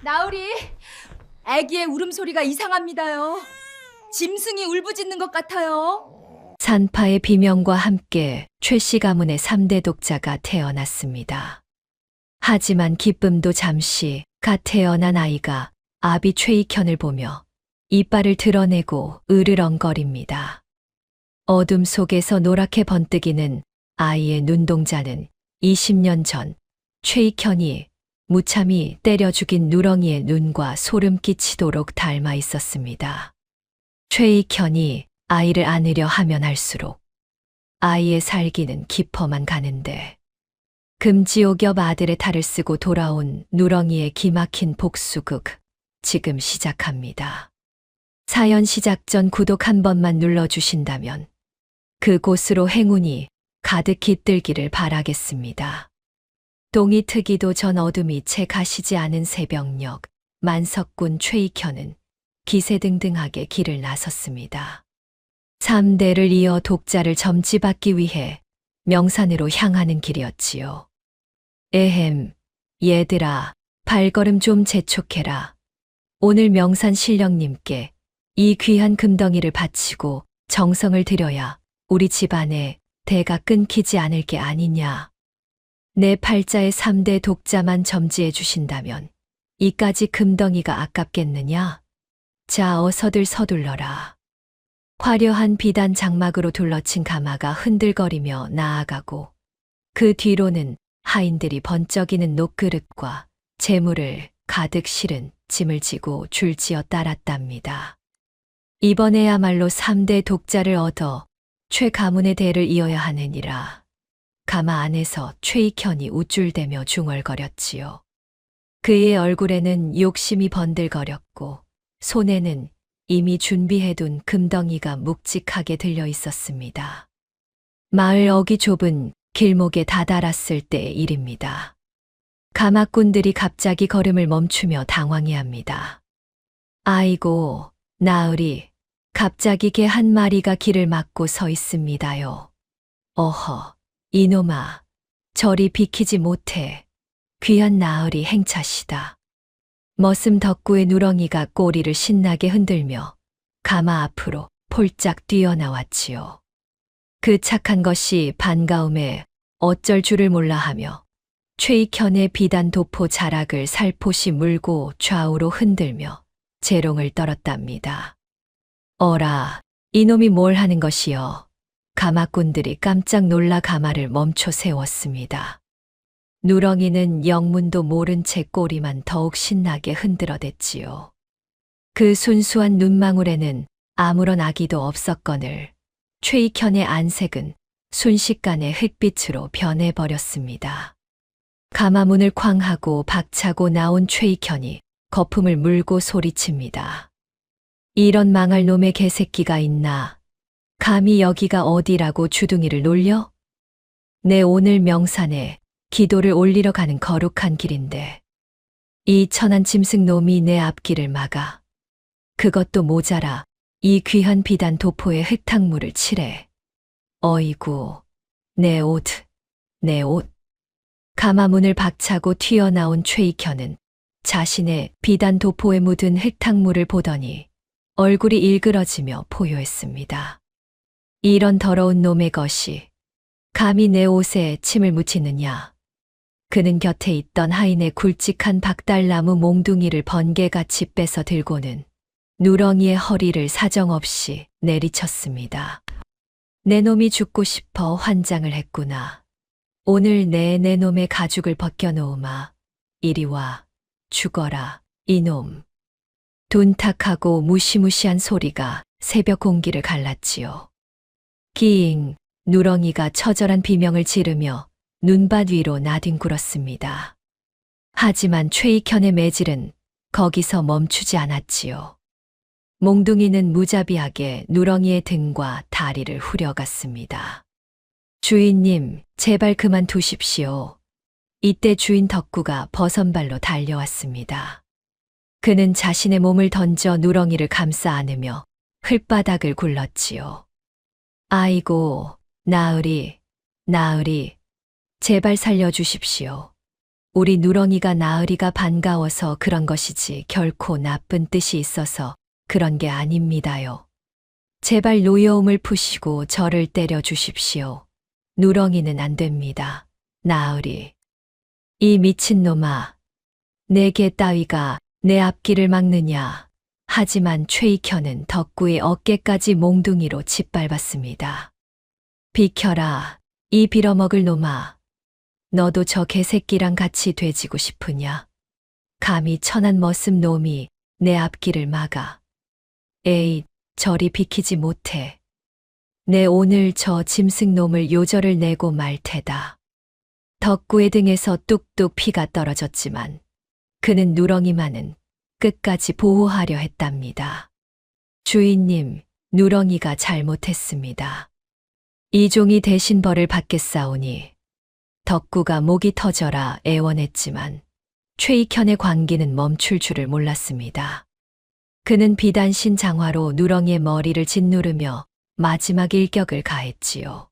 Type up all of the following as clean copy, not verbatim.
나으리, 아기의 울음소리가 이상합니다요. 짐승이 울부짖는 것 같아요. 산파의 비명과 함께 최 씨 가문의 3대 독자가 태어났습니다. 하지만 기쁨도 잠시 갓 태어난 아이가 아비 최익현을 보며 이빨을 드러내고 으르렁거립니다. 어둠 속에서 노랗게 번뜩이는 아이의 눈동자는 20년 전 최익현이 무참히 때려 죽인 누렁이의 눈과 소름 끼치도록 닮아 있었습니다. 최익현이 아이를 안으려 하면 할수록 아이의 살기는 깊어만 가는데 금지옥엽 아들의 탈을 쓰고 돌아온 누렁이의 기막힌 복수극 지금 시작합니다. 사연 시작 전 구독 한 번만 눌러주신다면 그곳으로 행운이 가득 깃들기를 바라겠습니다. 동이 트기도 전 어둠이 채 가시지 않은 새벽녘 만석군 최익현은 기세등등하게 길을 나섰습니다. 3대를 이어 독자를 점지받기 위해 명산으로 향하는 길이었지요. 에헴, 얘들아, 발걸음 좀 재촉해라. 오늘 명산 신령님께 이 귀한 금덩이를 바치고 정성을 들여야 우리 집안에 대가 끊기지 않을 게 아니냐. 내 팔자의 3대 독자만 점지해 주신다면 이까지 금덩이가 아깝겠느냐? 자, 어서들 서둘러라. 화려한 비단 장막으로 둘러친 가마가 흔들거리며 나아가고 그 뒤로는 하인들이 번쩍이는 녹그릇과 재물을 가득 실은 짐을 지고 줄지어 따랐답니다. 이번에야말로 3대 독자를 얻어 최 가문의 대를 이어야 하느니라. 가마 안에서 최익현이 우쭐대며 중얼거렸지요. 그의 얼굴에는 욕심이 번들거렸고 손에는 이미 준비해둔 금덩이가 묵직하게 들려 있었습니다. 마을 어기 좁은 길목에 다다랐을 때의 일입니다. 가마꾼들이 갑자기 걸음을 멈추며 당황해합니다. 아이고, 나으리, 갑자기 개 한 마리가 길을 막고 서 있습니다요. 어허, 이놈아, 저리 비키지 못해. 귀한 나으리 행차시다. 머슴 덕구의 누렁이가 꼬리를 신나게 흔들며 가마 앞으로 폴짝 뛰어나왔지요. 그 착한 것이 반가움에 어쩔 줄을 몰라 하며 최익현의 비단 도포 자락을 살포시 물고 좌우로 흔들며 재롱을 떨었답니다. 어라, 이놈이 뭘 하는 것이여. 가마꾼들이 깜짝 놀라 가마를 멈춰 세웠습니다. 누렁이는 영문도 모른 채 꼬리만 더욱 신나게 흔들어댔지요. 그 순수한 눈망울에는 아무런 악의도 없었거늘 최익현의 안색은 순식간에 흑빛으로 변해버렸습니다. 가마문을 쾅 하고 박차고 나온 최익현이 거품을 물고 소리칩니다. 이런 망할 놈의 개새끼가 있나? 감히 여기가 어디라고 주둥이를 놀려? 내 오늘 명산에 기도를 올리러 가는 거룩한 길인데 이 천한 짐승 놈이 내 앞길을 막아. 그것도 모자라 이 귀한 비단 도포에 흙탕물을 칠해. 어이구, 내 옷, 내 옷. 가마문을 박차고 튀어나온 최익현은 자신의 비단 도포에 묻은 흙탕물을 보더니 얼굴이 일그러지며 포효했습니다. 이런 더러운 놈의 것이 감히 내 옷에 침을 묻히느냐. 그는 곁에 있던 하인의 굵직한 박달나무 몽둥이를 번개같이 뺏어 들고는 누렁이의 허리를 사정없이 내리쳤습니다. 내 놈이 죽고 싶어 환장을 했구나. 오늘 내 놈의 가죽을 벗겨놓으마. 이리 와, 죽어라, 이놈. 둔탁하고 무시무시한 소리가 새벽 공기를 갈랐지요. 기잉, 누렁이가 처절한 비명을 지르며 눈밭 위로 나뒹굴었습니다. 하지만 최익현의 매질은 거기서 멈추지 않았지요. 몽둥이는 무자비하게 누렁이의 등과 다리를 후려갔습니다. 주인님, 제발 그만두십시오. 이때 주인 덕구가 버선발로 달려왔습니다. 그는 자신의 몸을 던져 누렁이를 감싸 안으며 흙바닥을 굴렀지요. 아이고, 나으리, 나으리, 제발 살려주십시오. 우리 누렁이가 나으리가 반가워서 그런 것이지 결코 나쁜 뜻이 있어서 그런 게 아닙니다요. 제발 노여움을 푸시고 저를 때려 주십시오. 누렁이는 안 됩니다. 나으리. 이 미친놈아. 내 개 따위가 내 앞길을 막느냐. 하지만 최익현은 덕구의 어깨까지 몽둥이로 짓밟았습니다. 비켜라, 이 빌어먹을 놈아. 너도 저 개새끼랑 같이 돼지고 싶으냐? 감히 천한 머슴 놈이 내 앞길을 막아. 에이, 저리 비키지 못해. 내 오늘 저 짐승 놈을 요절을 내고 말 테다. 덕구의 등에서 뚝뚝 피가 떨어졌지만 그는 누렁이만은 끝까지 보호하려 했답니다. 주인님, 누렁이가 잘못했습니다. 이종이 대신 벌을 받겠사오니 덕구가 목이 터져라 애원했지만 최익현의 광기는 멈출 줄을 몰랐습니다. 그는 비단신 장화로 누렁이의 머리를 짓누르며 마지막 일격을 가했지요.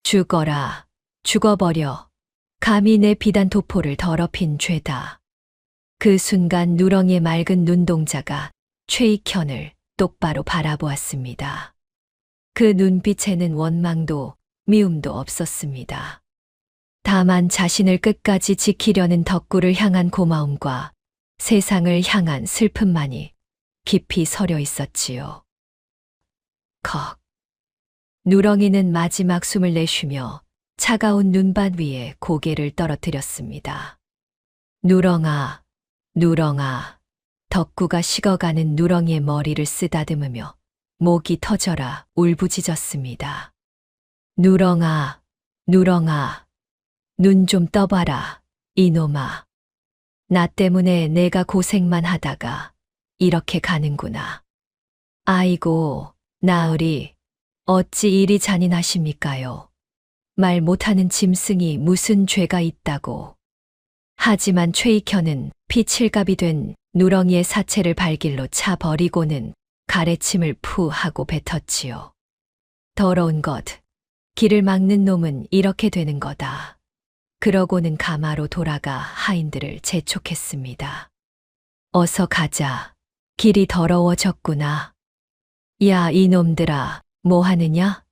죽어라, 죽어버려. 감히 내 비단 도포를 더럽힌 죄다. 그 순간 누렁이의 맑은 눈동자가 최익현을 똑바로 바라보았습니다. 그 눈빛에는 원망도 미움도 없었습니다. 다만 자신을 끝까지 지키려는 덕구를 향한 고마움과 세상을 향한 슬픔만이 깊이 서려 있었지요. 컥. 누렁이는 마지막 숨을 내쉬며 차가운 눈밭 위에 고개를 떨어뜨렸습니다. 누렁아, 누렁아. 덕구가 식어가는 누렁이의 머리를 쓰다듬으며 목이 터져라 울부짖었습니다. 누렁아, 누렁아. 눈 좀 떠봐라, 이놈아. 나 때문에 내가 고생만 하다가 이렇게 가는구나. 아이고, 나으리, 어찌 이리 잔인하십니까요? 말 못하는 짐승이 무슨 죄가 있다고. 하지만 최익현은 피칠갑이 된 누렁이의 사체를 발길로 차 버리고는 가래침을 푸 하고 뱉었지요. 더러운 것, 길을 막는 놈은 이렇게 되는 거다. 그러고는 가마로 돌아가 하인들을 재촉했습니다. 어서 가자. 길이 더러워졌구나. 야, 이놈들아, 뭐 하느냐?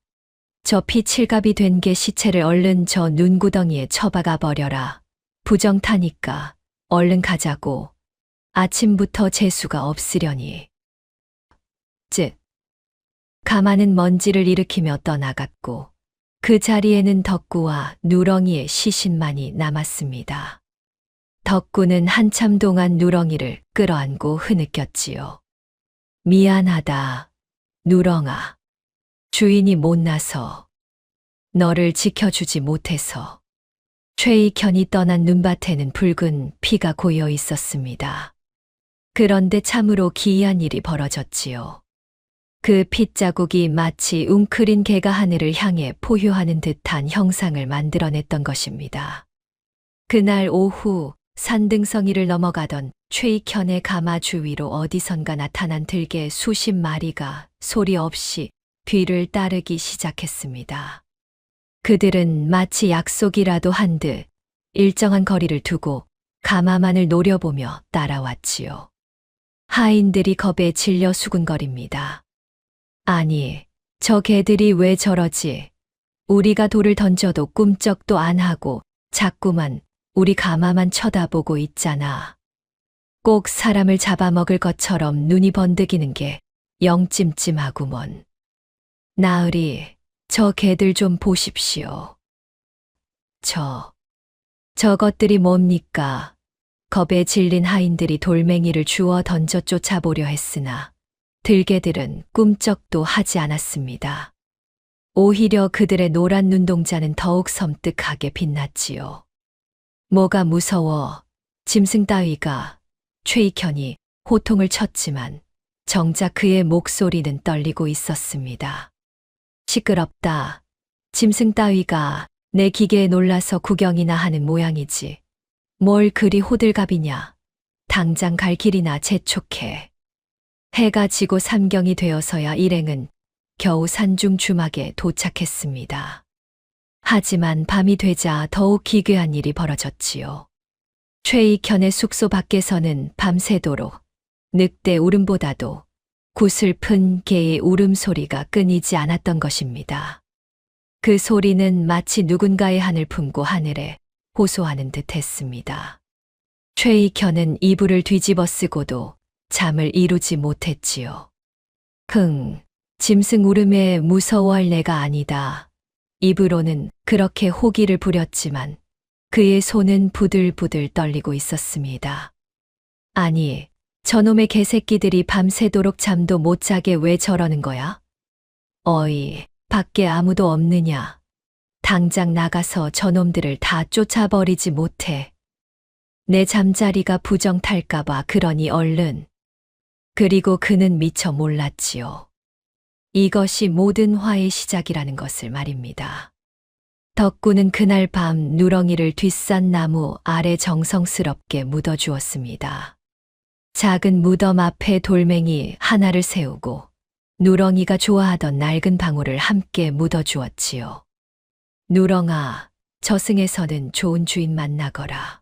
저 피칠갑이 된 개 시체를 얼른 저 눈구덩이에 처박아 버려라. 부정타니까 얼른 가자고. 아침부터 재수가 없으려니. 즉, 가마는 먼지를 일으키며 떠나갔고 그 자리에는 덕구와 누렁이의 시신만이 남았습니다. 덕구는 한참 동안 누렁이를 끌어안고 흐느꼈지요. 미안하다, 누렁아. 주인이 못나서 너를 지켜주지 못해서. 최익현이 떠난 눈밭에는 붉은 피가 고여 있었습니다. 그런데 참으로 기이한 일이 벌어졌지요. 그 핏자국이 마치 웅크린 개가 하늘을 향해 포효하는 듯한 형상을 만들어냈던 것입니다. 그날 오후 산등성이를 넘어가던 최익현의 가마 주위로 어디선가 나타난 들개 수십 마리가 소리 없이 뒤를 따르기 시작했습니다. 그들은 마치 약속이라도 한 듯 일정한 거리를 두고 가마만을 노려보며 따라왔지요. 하인들이 겁에 질려 수군거립니다. 아니, 저 개들이 왜 저러지? 우리가 돌을 던져도 꿈쩍도 안 하고 자꾸만 우리 가마만 쳐다보고 있잖아. 꼭 사람을 잡아먹을 것처럼 눈이 번득이는 게 영 찜찜하구먼. 나으리, 저 개들 좀 보십시오. 저것들이 뭡니까? 겁에 질린 하인들이 돌멩이를 주워 던져 쫓아보려 했으나 들개들은 꿈쩍도 하지 않았습니다. 오히려 그들의 노란 눈동자는 더욱 섬뜩하게 빛났지요. 뭐가 무서워, 짐승 따위가. 최익현이 호통을 쳤지만 정작 그의 목소리는 떨리고 있었습니다. 시끄럽다. 짐승 따위가 내 기계에 놀라서 구경이나 하는 모양이지. 뭘 그리 호들갑이냐. 당장 갈 길이나 재촉해. 해가 지고 삼경이 되어서야 일행은 겨우 산중 주막에 도착했습니다. 하지만 밤이 되자 더욱 기괴한 일이 벌어졌지요. 최익현의 숙소 밖에서는 밤새도록 늑대 울음보다도 구슬픈 개의 울음소리가 끊이지 않았던 것입니다. 그 소리는 마치 누군가의 한을 품고 하늘에 호소하는 듯 했습니다. 최익현은 이불을 뒤집어 쓰고도 잠을 이루지 못했지요. 짐승 울음에 무서워할 내가 아니다. 입으로는 그렇게 호기를 부렸지만 그의 손은 부들부들 떨리고 있었습니다. 아니, 저놈의 개새끼들이 밤새도록 잠도 못 자게 왜 저러는 거야? 어이, 밖에 아무도 없느냐? 당장 나가서 저놈들을 다 쫓아버리지 못해. 내 잠자리가 부정탈까봐 그러니 얼른. 그리고 그는 미처 몰랐지요. 이것이 모든 화의 시작이라는 것을 말입니다. 덕구는 그날 밤 누렁이를 뒷산 나무 아래 정성스럽게 묻어주었습니다. 작은 무덤 앞에 돌멩이 하나를 세우고 누렁이가 좋아하던 낡은 방울을 함께 묻어주었지요. 누렁아, 저승에서는 좋은 주인 만나거라.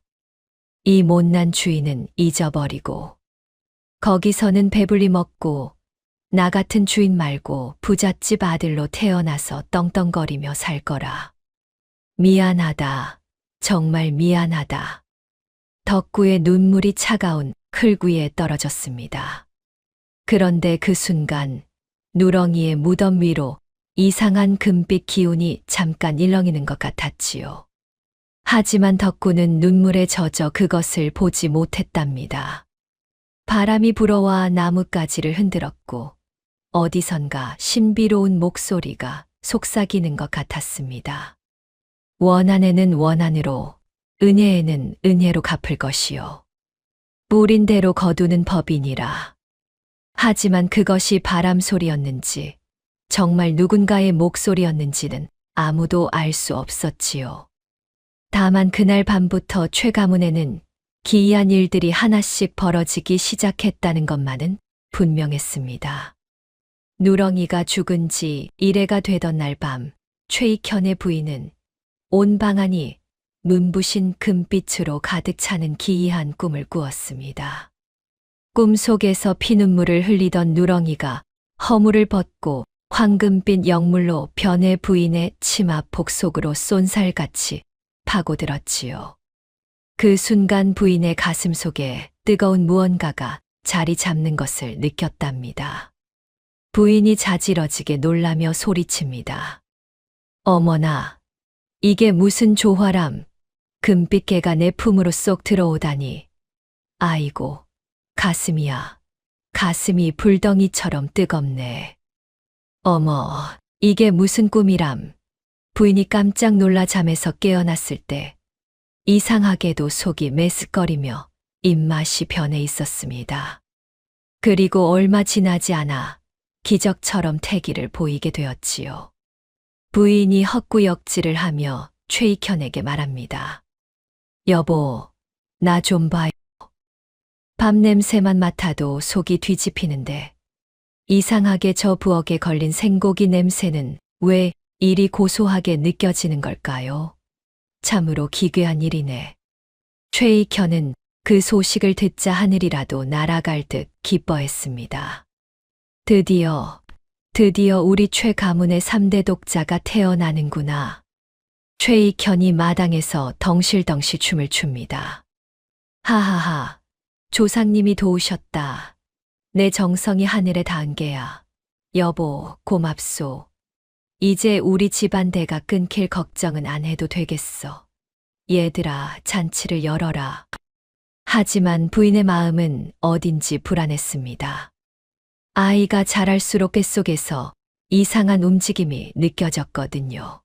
이 못난 주인은 잊어버리고 거기서는 배불리 먹고 나 같은 주인 말고 부잣집 아들로 태어나서 떵떵거리며 살 거라. 미안하다. 정말 미안하다. 덕구의 눈물이 차가운 흙 위에 떨어졌습니다. 그런데 그 순간 누렁이의 무덤 위로 이상한 금빛 기운이 잠깐 일렁이는 것 같았지요. 하지만 덕구는 눈물에 젖어 그것을 보지 못했답니다. 바람이 불어와 나뭇가지를 흔들었고 어디선가 신비로운 목소리가 속삭이는 것 같았습니다. 원한에는 원한으로, 은혜에는 은혜로 갚을 것이요. 뿌린 대로 거두는 법이니라. 하지만 그것이 바람 소리였는지 정말 누군가의 목소리였는지는 아무도 알 수 없었지요. 다만 그날 밤부터 최 가문에는 기이한 일들이 하나씩 벌어지기 시작했다는 것만은 분명했습니다. 누렁이가 죽은 지 1회가 되던 날 밤, 최익현의 부인은 온 방안이 눈부신 금빛으로 가득 차는 기이한 꿈을 꾸었습니다. 꿈 속에서 피눈물을 흘리던 누렁이가 허물을 벗고 황금빛 영물로 변해 부인의 치마 복 속으로 쏜살같이 파고들었지요. 그 순간 부인의 가슴 속에 뜨거운 무언가가 자리 잡는 것을 느꼈답니다. 부인이 자지러지게 놀라며 소리칩니다. 어머나, 이게 무슨 조화람, 금빛개가 내 품으로 쏙 들어오다니. 아이고, 가슴이야. 가슴이 불덩이처럼 뜨겁네. 어머, 이게 무슨 꿈이람. 부인이 깜짝 놀라 잠에서 깨어났을 때 이상하게도 속이 메스꺼리며 입맛이 변해 있었습니다. 그리고 얼마 지나지 않아 기적처럼 태기를 보이게 되었지요. 부인이 헛구역질을 하며 최익현에게 말합니다. 여보, 나 좀 봐요. 밤 냄새만 맡아도 속이 뒤집히는데 이상하게 저 부엌에 걸린 생고기 냄새는 왜 이리 고소하게 느껴지는 걸까요? 참으로 기괴한 일이네. 최익현은 그 소식을 듣자 하늘이라도 날아갈 듯 기뻐했습니다. 드디어 우리 최 가문의 3대 독자가 태어나는구나. 최익현이 마당에서 덩실덩실 춤을 춥니다. 하하하, 조상님이 도우셨다. 내 정성이 하늘에 닿은 게야. 여보, 고맙소. 이제 우리 집안 대가 끊길 걱정은 안 해도 되겠어. 얘들아, 잔치를 열어라. 하지만 부인의 마음은 어딘지 불안했습니다. 아이가 자랄수록 뱃속에서 이상한 움직임이 느껴졌거든요.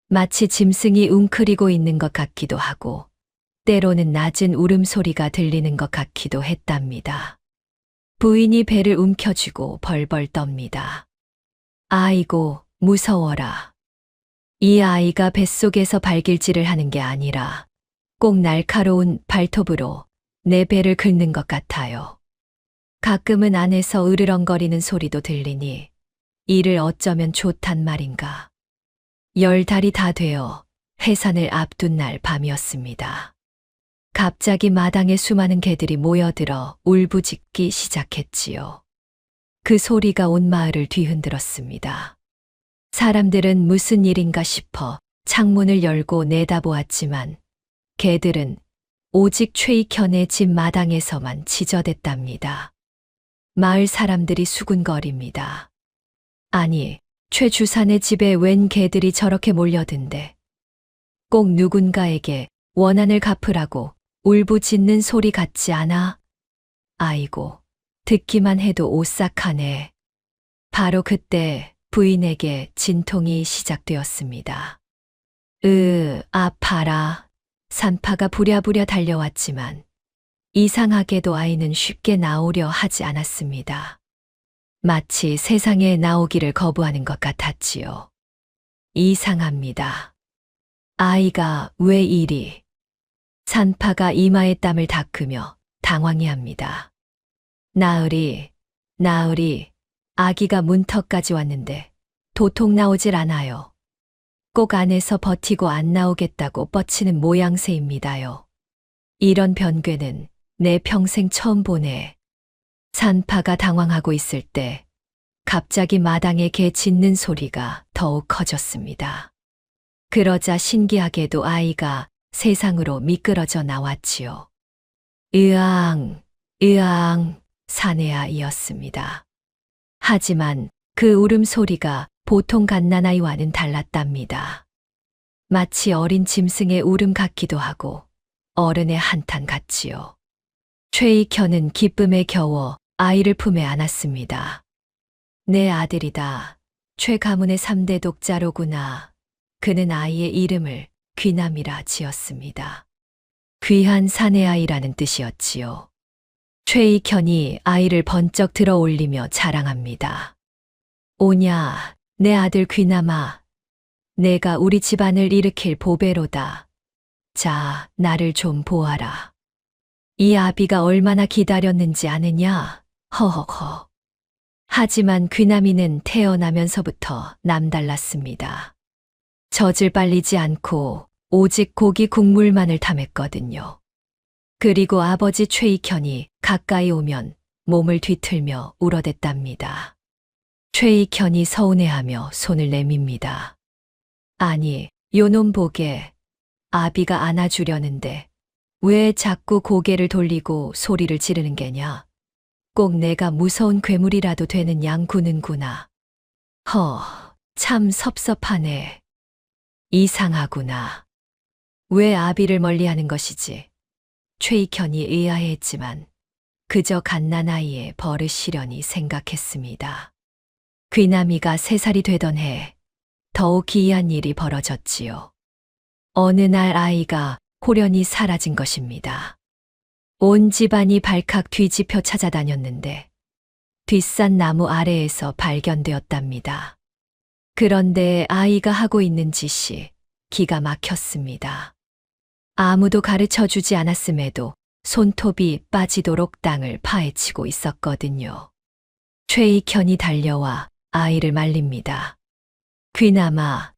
마치 짐승이 웅크리고 있는 것 같기도 하고 때로는 낮은 울음소리가 들리는 것 같기도 했답니다. 부인이 배를 움켜쥐고 벌벌 떱니다. 아이고, 무서워라. 이 아이가 뱃속에서 발길질을 하는 게 아니라 꼭 날카로운 발톱으로 내 배를 긁는 것 같아요. 가끔은 안에서 으르렁거리는 소리도 들리니 이를 어쩌면 좋단 말인가. 10달이 다 되어 해산을 앞둔 날 밤이었습니다. 갑자기 마당에 수많은 개들이 모여들어 울부짖기 시작했지요. 그 소리가 온 마을을 뒤흔들었습니다. 사람들은 무슨 일인가 싶어 창문을 열고 내다보았지만 개들은 오직 최익현의 집 마당에서만 지저댔답니다. 마을 사람들이 수군거립니다. 아니, 최 주산의 집에 웬 개들이 저렇게 몰려든데 꼭 누군가에게 원한을 갚으라고 울부짖는 소리 같지 않아? 아이고, 듣기만 해도 오싹하네. 바로 그때 부인에게 진통이 시작되었습니다. 아파라. 산파가 부랴부랴 달려왔지만 이상하게도 아이는 쉽게 나오려 하지 않았습니다. 마치 세상에 나오기를 거부하는 것 같았지요. 이상합니다. 아이가 왜 이리? 산파가 이마에 땀을 닦으며 당황해합니다. 나으리, 아기가 문턱까지 왔는데 도통 나오질 않아요. 꼭 안에서 버티고 안 나오겠다고 뻗치는 모양새입니다요. 이런 변괴는 내 평생 처음 보네. 산파가 당황하고 있을 때 갑자기 마당에 개 짖는 소리가 더욱 커졌습니다. 그러자 신기하게도 아이가 세상으로 미끄러져 나왔지요. 으앙, 사내아이였습니다. 하지만 그 울음소리가 보통 갓난아이와는 달랐답니다. 마치 어린 짐승의 울음 같기도 하고 어른의 한탄 같지요. 최익현은 기쁨에 겨워 아이를 품에 안았습니다. 내 아들이다. 최 가문의 3대 독자로구나. 그는 아이의 이름을 귀남이라 지었습니다. 귀한 사내아이라는 뜻이었지요. 최익현이 아이를 번쩍 들어 올리며 자랑합니다. 오냐, 내 아들 귀남아. 내가 우리 집안을 일으킬 보배로다. 자, 나를 좀 보아라. 이 아비가 얼마나 기다렸는지 아느냐? 허허허. 하지만 귀남이는 태어나면서부터 남달랐습니다. 젖을 빨리지 않고 오직 고기 국물만을 탐했거든요. 그리고 아버지 최익현이 가까이 오면 몸을 뒤틀며 울어댔답니다. 최익현이 서운해하며 손을 내밉니다. 아니, 요놈 보게. 아비가 안아주려는데 왜 자꾸 고개를 돌리고 소리를 지르는 게냐? 꼭 내가 무서운 괴물이라도 되는 양구는구나. 참 섭섭하네. 이상하구나. 왜 아비를 멀리하는 것이지? 최익현이 의아해했지만 그저 갓난아이의 버릇이려니 생각했습니다. 귀남이가 3살이 되던 해 더욱 기이한 일이 벌어졌지요. 어느 날 아이가 호련히 사라진 것입니다. 온 집안이 발칵 뒤집혀 찾아다녔는데 뒷산 나무 아래에서 발견되었답니다. 그런데 아이가 하고 있는 짓이 기가 막혔습니다. 아무도 가르쳐 주지 않았음에도 손톱이 빠지도록 땅을 파헤치고 있었거든요. 최익현이 달려와 아이를 말립니다. 귀남아,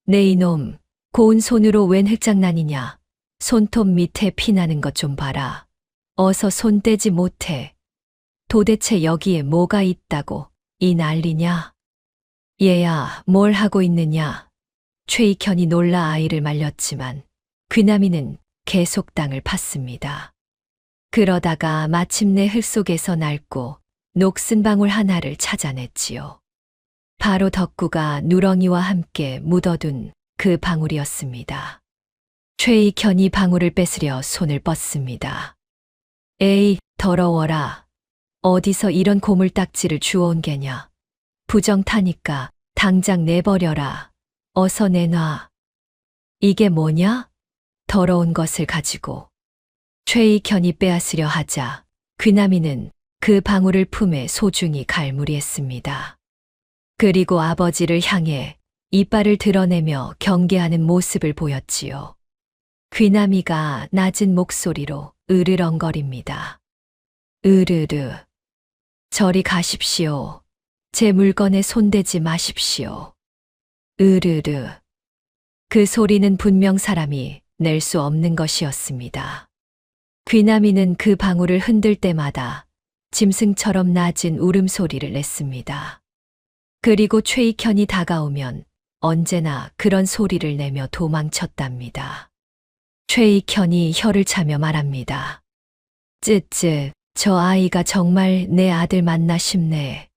내 이놈, 고운 손으로 웬 흙장난이냐? 손톱 밑에 피나는 것 좀 봐라. 어서 손 떼지 못해. 도대체 여기에 뭐가 있다고 이 난리냐? 얘야, 뭘 하고 있느냐? 최익현이 놀라 아이를 말렸지만 귀남이는 계속 땅을 팠습니다. 그러다가 마침내 흙 속에서 낡고 녹슨 방울 하나를 찾아냈지요. 바로 덕구가 누렁이와 함께 묻어둔 그 방울이었습니다. 최익현이 방울을 뺏으려 손을 뻗습니다. 에이, 더러워라. 어디서 이런 고물딱지를 주워온 게냐. 부정타니까 당장 내버려라. 어서 내놔. 이게 뭐냐? 더러운 것을 가지고. 최익현이 빼앗으려 하자 귀남이는 그 방울을 품에 소중히 갈무리했습니다. 그리고 아버지를 향해 이빨을 드러내며 경계하는 모습을 보였지요. 귀남이가 낮은 목소리로 으르렁거립니다. 으르르. 저리 가십시오. 제 물건에 손대지 마십시오. 으르르. 그 소리는 분명 사람이 낼 수 없는 것이었습니다. 귀남이는 그 방울을 흔들 때마다 짐승처럼 낮은 울음소리를 냈습니다. 그리고 최익현이 다가오면 언제나 그런 소리를 내며 도망쳤답니다. 최익현이 혀를 차며 말합니다. 쯧쯧, 저 아이가 정말 내 아들 맞나 싶네.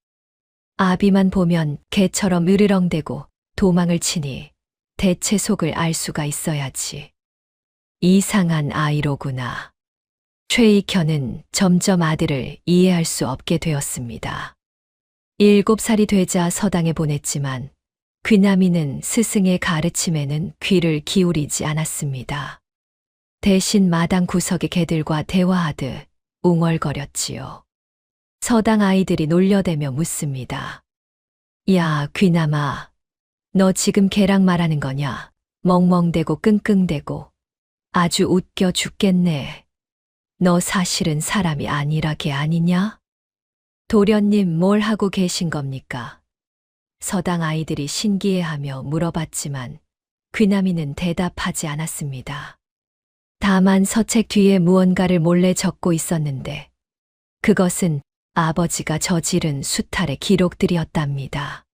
아비만 보면 개처럼 으르렁대고 도망을 치니 대체 속을 알 수가 있어야지. 이상한 아이로구나. 최익현은 점점 아들을 이해할 수 없게 되었습니다. 7살이 되자 서당에 보냈지만 귀남이는 스승의 가르침에는 귀를 기울이지 않았습니다. 대신 마당 구석의 개들과 대화하듯 웅얼거렸지요. 서당 아이들이 놀려대며 묻습니다. 야, 귀남아, 너 지금 개랑 말하는 거냐? 멍멍대고 끙끙대고 아주 웃겨 죽겠네. 너 사실은 사람이 아니라 개 아니냐? 도련님 뭘 하고 계신 겁니까? 서당 아이들이 신기해하며 물어봤지만 귀남이는 대답하지 않았습니다. 다만 서책 뒤에 무언가를 몰래 적고 있었는데 그것은 아버지가 저지른 수탈의 기록들이었답니다.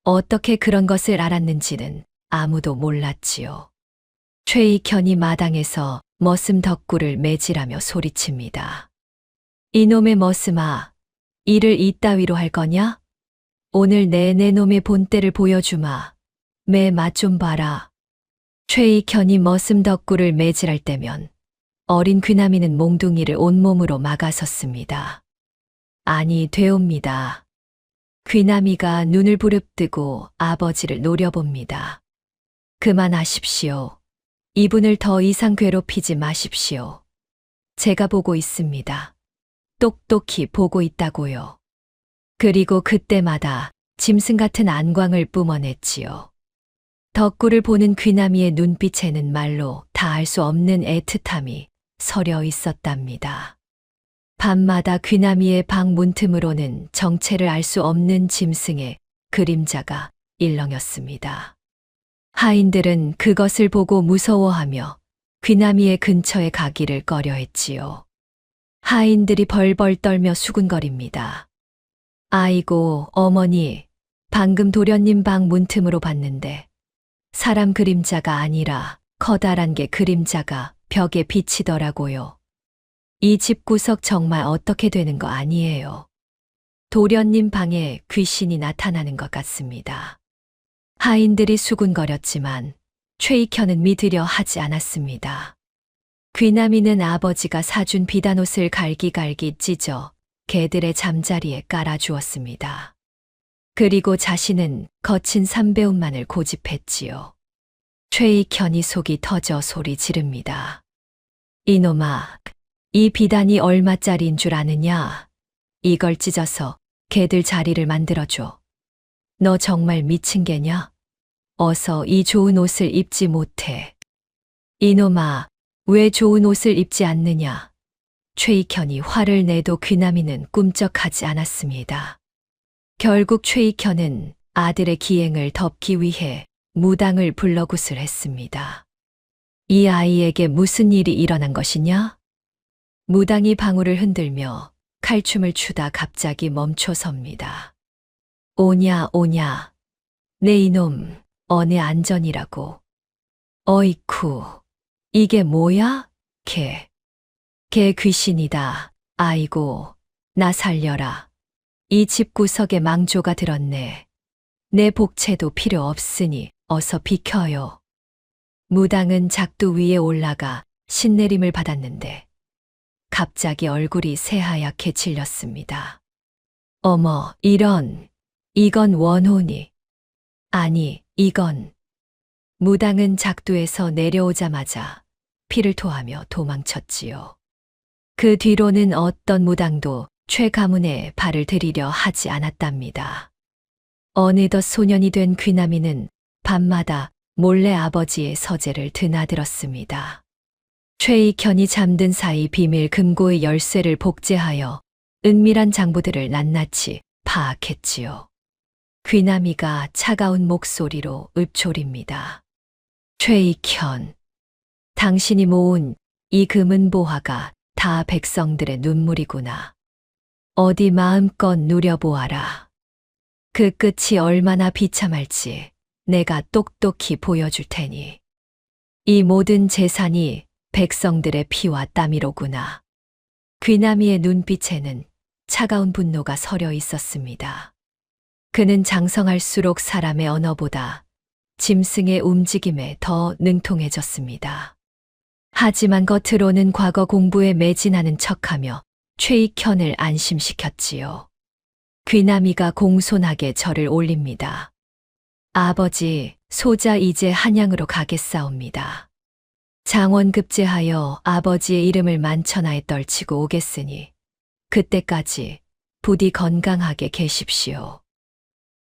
어떻게 그런 것을 알았는지는 아무도 몰랐지요. 최익현이 마당에서 머슴 덕구를 매질하며 소리칩니다. 이놈의 머슴아, 일을 이따위로 할 거냐? 오늘 내 놈의 본때를 보여주마. 매 맛 좀 봐라. 최익현이 머슴 덕구를 매질할 때면 어린 귀남이는 몽둥이를 온몸으로 막아섰습니다. 아니 되옵니다. 귀남이가 눈을 부릅뜨고 아버지를 노려봅니다. 그만하십시오. 이분을 더 이상 괴롭히지 마십시오. 제가 보고 있습니다. 똑똑히 보고 있다고요. 그리고 그때마다 짐승 같은 안광을 뿜어냈지요. 덕구를 보는 귀남이의 눈빛에는 말로 다 알 수 없는 애틋함이 서려 있었답니다. 밤마다 귀남이의 방 문틈으로는 정체를 알 수 없는 짐승의 그림자가 일렁였습니다. 하인들은 그것을 보고 무서워하며 귀남이의 근처에 가기를 꺼려했지요. 하인들이 벌벌 떨며 수군거립니다. 아이고, 어머니, 방금 도련님 방 문틈으로 봤는데 사람 그림자가 아니라 커다란 게 그림자가 벽에 비치더라고요. 이 집구석 정말 어떻게 되는 거 아니에요. 도련님 방에 귀신이 나타나는 것 같습니다. 하인들이 수군거렸지만 최익현은 믿으려 하지 않았습니다. 귀남이는 아버지가 사준 비단옷을 갈기갈기 찢어 개들의 잠자리에 깔아주었습니다. 그리고 자신은 거친 삼배운만을 고집했지요. 최익현이 속이 터져 소리 지릅니다. 이놈아, 이 비단이 얼마짜리인 줄 아느냐? 이걸 찢어서 개들 자리를 만들어줘. 너 정말 미친 개냐? 어서 이 좋은 옷을 입지 못해. 이놈아, 왜 좋은 옷을 입지 않느냐? 최익현이 화를 내도 귀남이는 꿈쩍하지 않았습니다. 결국 최익현은 아들의 기행을 덮기 위해 무당을 불러 구슬했습니다. 이 아이에게 무슨 일이 일어난 것이냐? 무당이 방울을 흔들며 칼춤을 추다 갑자기 멈춰섭니다. 오냐 오냐, 내 이놈 어느 안전이라고. 어이쿠, 이게 뭐야? 개 귀신이다. 아이고, 나 살려라. 이 집구석에 망조가 들었네. 내 복채도 필요 없으니 어서 비켜요. 무당은 작두 위에 올라가 신내림을 받았는데 갑자기 얼굴이 새하얗게 질렸습니다. 어머, 이건 원혼이. 아니, 이건. 무당은 작두에서 내려오자마자 피를 토하며 도망쳤지요. 그 뒤로는 어떤 무당도 최 가문에 발을 들이려 하지 않았답니다. 어느덧 소년이 된 귀남이는 밤마다 몰래 아버지의 서재를 드나들었습니다. 최익현이 잠든 사이 비밀 금고의 열쇠를 복제하여 은밀한 장부들을 낱낱이 파악했지요. 귀남이가 차가운 목소리로 읊조립니다. 최익현, 당신이 모은 이 금은보화가 다 백성들의 눈물이구나. 어디 마음껏 누려보아라. 그 끝이 얼마나 비참할지 내가 똑똑히 보여줄 테니. 이 모든 재산이 백성들의 피와 땀이로구나. 귀남이의 눈빛에는 차가운 분노가 서려 있었습니다. 그는 장성할수록 사람의 언어보다 짐승의 움직임에 더 능통해졌습니다. 하지만 겉으로는 과거 공부에 매진하는 척하며 최익현을 안심시켰지요. 귀남이가 공손하게 절을 올립니다. 아버지, 소자 이제 한양으로 가겠사옵니다. 장원급제하여 아버지의 이름을 만천하에 떨치고 오겠으니 그때까지 부디 건강하게 계십시오.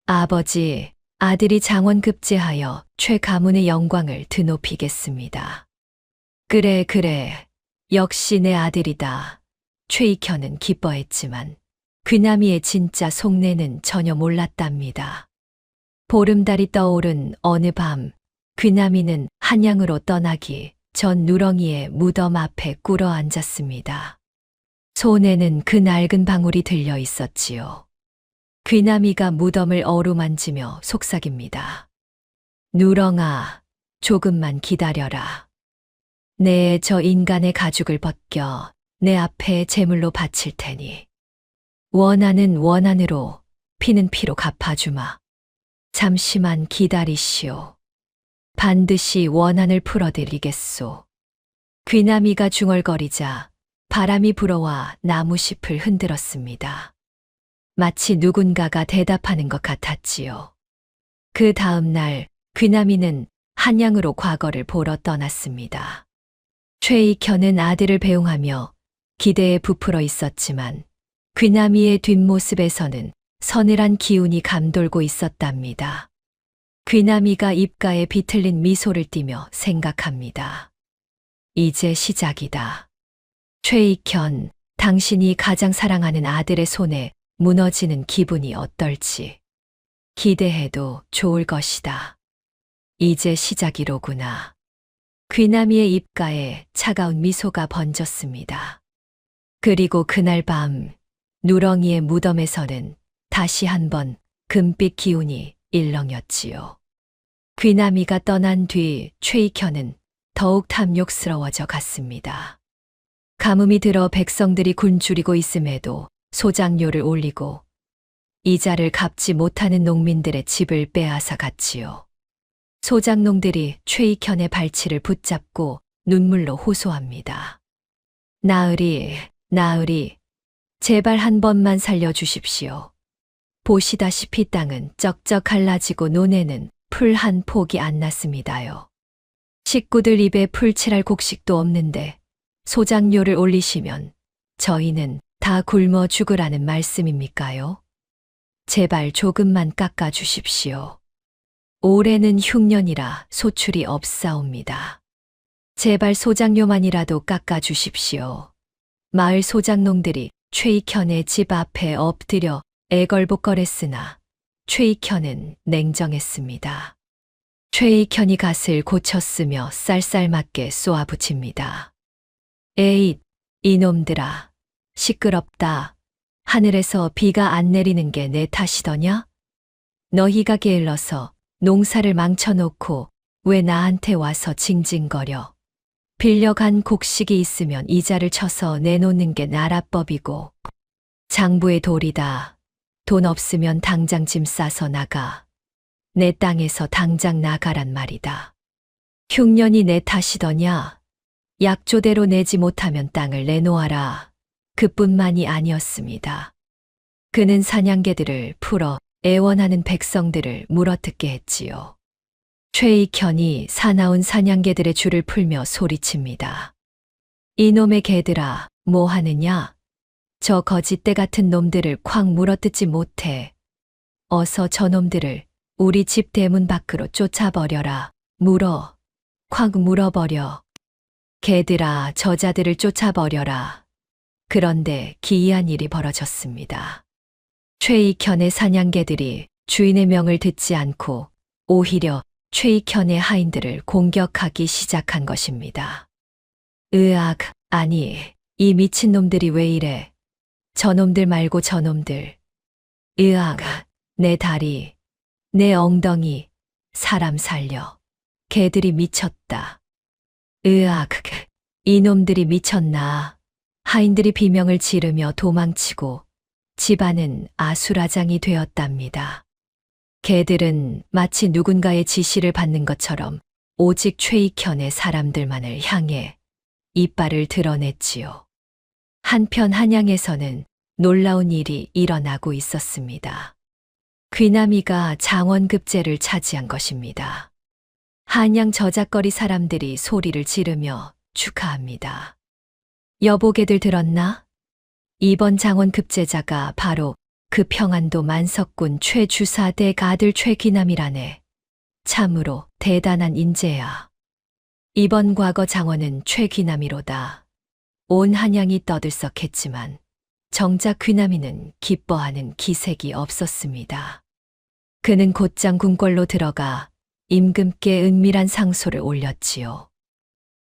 아버지, 아들이 장원급제하여 최 가문의 영광을 드높이겠습니다. 그래, 그래. 역시 내 아들이다. 최익현은 기뻐했지만 귀남이의 진짜 속내는 전혀 몰랐답니다. 보름달이 떠오른 어느 밤, 귀남이는 한양으로 떠나기 전 누렁이의 무덤 앞에 꿇어 앉았습니다. 손에는 그 낡은 방울이 들려 있었지요. 귀남이가 무덤을 어루만지며 속삭입니다. 누렁아, 조금만 기다려라. 내 저 인간의 가죽을 벗겨 내 앞에 제물로 바칠 테니. 원한은 원한으로, 피는 피로 갚아주마. 잠시만 기다리시오. 반드시 원한을 풀어드리겠소. 귀남이가 중얼거리자 바람이 불어와 나무잎을 흔들었습니다. 마치 누군가가 대답하는 것 같았지요. 그 다음 날 귀남이는 한양으로 과거를 보러 떠났습니다. 최익현은 아들을 배웅하며 기대에 부풀어 있었지만 귀남이의 뒷모습에서는 서늘한 기운이 감돌고 있었답니다. 귀남이가 입가에 비틀린 미소를 띠며 생각합니다. 이제 시작이다. 최익현, 당신이 가장 사랑하는 아들의 손에 무너지는 기분이 어떨지 기대해도 좋을 것이다. 이제 시작이로구나. 귀남이의 입가에 차가운 미소가 번졌습니다. 그리고 그날 밤 누렁이의 무덤에서는 다시 한번 금빛 기운이 일렁였지요. 귀남이가 떠난 뒤 최익현은 더욱 탐욕스러워져 갔습니다. 가뭄이 들어 백성들이 굶주리고 있음에도 소작료를 올리고 이자를 갚지 못하는 농민들의 집을 빼앗아 갔지요. 소작농들이 최익현의 발치를 붙잡고 눈물로 호소합니다. 나으리, 나으리, 제발 한 번만 살려주십시오. 보시다시피 땅은 쩍쩍 갈라지고 논에는 풀 한 폭이 안 났습니다요. 식구들 입에 풀 칠할 곡식도 없는데 소작료를 올리시면 저희는 다 굶어 죽으라는 말씀입니까요? 제발 조금만 깎아 주십시오. 올해는 흉년이라 소출이 없사옵니다. 제발 소작료만이라도 깎아 주십시오. 마을 소작농들이 최익현의 집 앞에 엎드려 애걸복걸했으나 최익현은 냉정했습니다. 최익현이 갓을 고쳤으며 쌀쌀맞게 쏘아붙입니다. 에잇, 이놈들아, 시끄럽다. 하늘에서 비가 안 내리는 게 내 탓이더냐? 너희가 게을러서 농사를 망쳐놓고 왜 나한테 와서 징징거려? 빌려간 곡식이 있으면 이자를 쳐서 내놓는 게 나라법이고 장부의 도리다. 돈 없으면 당장 짐 싸서 나가. 내 땅에서 당장 나가란 말이다. 흉년이 내 탓이더냐? 약조대로 내지 못하면 땅을 내놓아라. 그뿐만이 아니었습니다. 그는 사냥개들을 풀어 애원하는 백성들을 물어뜯게 했지요. 최익현이 사나운 사냥개들의 줄을 풀며 소리칩니다. 이놈의 개들아, 뭐 하느냐? 저 거짓대 같은 놈들을 콱 물어뜯지 못해. 어서 저놈들을 우리 집 대문 밖으로 쫓아버려라. 물어. 콱 물어버려. 개들아, 저자들을 쫓아버려라. 그런데 기이한 일이 벌어졌습니다. 최익현의 사냥개들이 주인의 명을 듣지 않고 오히려 최익현의 하인들을 공격하기 시작한 것입니다. 으악, 아니, 이 미친놈들이 왜 이래? 저놈들 말고 저놈들. 으악, 내 다리, 내 엉덩이, 사람 살려. 개들이 미쳤다. 으악, 이놈들이 미쳤나. 하인들이 비명을 지르며 도망치고 집안은 아수라장이 되었답니다. 개들은 마치 누군가의 지시를 받는 것처럼 오직 최익현의 사람들만을 향해 이빨을 드러냈지요. 한편 한양에서는 놀라운 일이 일어나고 있었습니다. 귀남이가 장원급제를 차지한 것입니다. 한양 저작거리 사람들이 소리를 지르며 축하합니다. 여보게들 들었나? 이번 장원급제자가 바로 그 평안도 만석군 최주사댁 아들 최귀남이라네. 참으로 대단한 인재야. 이번 과거 장원은 최귀남이로다. 온 한양이 떠들썩했지만 정작 귀남이는 기뻐하는 기색이 없었습니다. 그는 곧장 궁궐로 들어가 임금께 은밀한 상소를 올렸지요.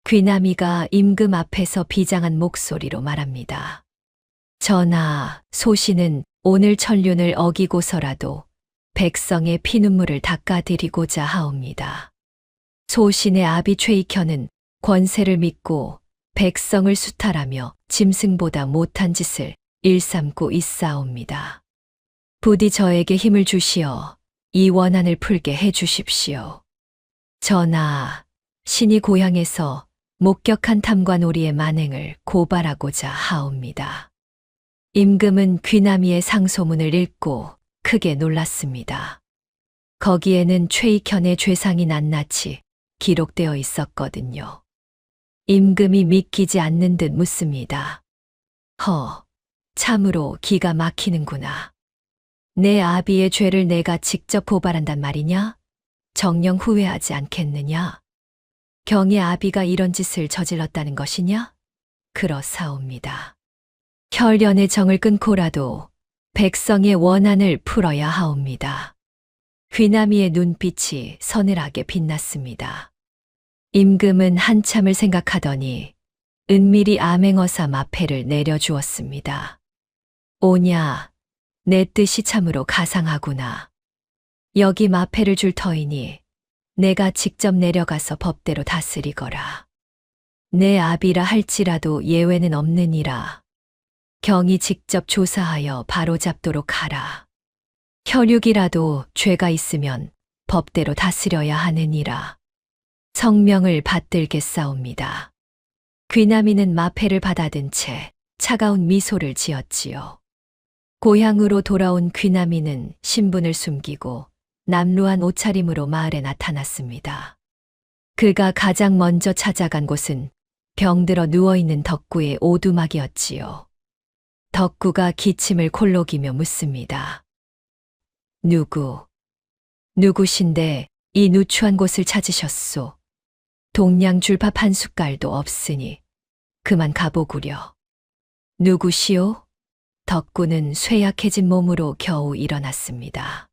귀남이가 임금 앞에서 비장한 목소리로 말합니다. 전하, 소신은 오늘 천륜을 어기고서라도 백성의 피눈물을 닦아드리고자 하옵니다. 소신의 아비 최익현은 권세를 믿고 백성을 수탈하며 짐승보다 못한 짓을 일삼고 있사옵니다. 부디 저에게 힘을 주시어 이 원한을 풀게 해 주십시오. 전하, 신이 고향에서 목격한 탐관오리의 만행을 고발하고자 하옵니다. 임금은 귀남이의 상소문을 읽고 크게 놀랐습니다. 거기에는 최익현의 죄상이 낱낱이 기록되어 있었거든요. 임금이 믿기지 않는 듯 묻습니다. 참으로 기가 막히는구나. 내 아비의 죄를 내가 직접 고발한단 말이냐? 정녕 후회하지 않겠느냐? 경의 아비가 이런 짓을 저질렀다는 것이냐? 그렇사옵니다. 혈연의 정을 끊고라도 백성의 원한을 풀어야 하옵니다. 귀남이의 눈빛이 서늘하게 빛났습니다. 임금은 한참을 생각하더니 은밀히 암행어사 마패를 내려주었습니다. 오냐, 내 뜻이 참으로 가상하구나. 여기 마패를 줄 터이니 내가 직접 내려가서 법대로 다스리거라. 내 아비라 할지라도 예외는 없느니라. 경이 직접 조사하여 바로잡도록 하라. 혈육이라도 죄가 있으면 법대로 다스려야 하느니라. 성명을 받들겠사옵니다. 귀남이는 마패를 받아든 채 차가운 미소를 지었지요. 고향으로 돌아온 귀남이는 신분을 숨기고 남루한 옷차림으로 마을에 나타났습니다. 그가 가장 먼저 찾아간 곳은 병들어 누워있는 덕구의 오두막이었지요. 덕구가 기침을 콜록이며 묻습니다. 누구신데 이 누추한 곳을 찾으셨소? 동양 줄밥 한 숟갈도 없으니 그만 가보구려. 누구시오? 덕구는 쇠약해진 몸으로 겨우 일어났습니다.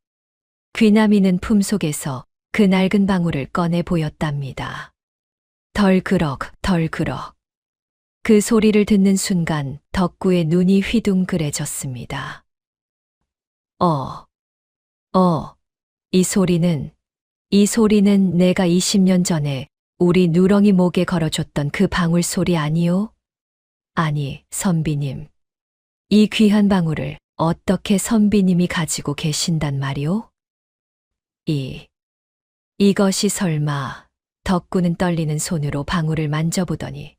귀남이는 품속에서 그 낡은 방울을 꺼내 보였답니다. 덜그럭. 그 소리를 듣는 순간 덕구의 눈이 휘둥그레졌습니다. 이 소리는 내가 20년 전에 우리 누렁이 목에 걸어줬던 그 방울 소리 아니오? 아니, 선비님. 이 귀한 방울을 어떻게 선비님이 가지고 계신단 말이오? 이것이 설마. 덕구는 떨리는 손으로 방울을 만져보더니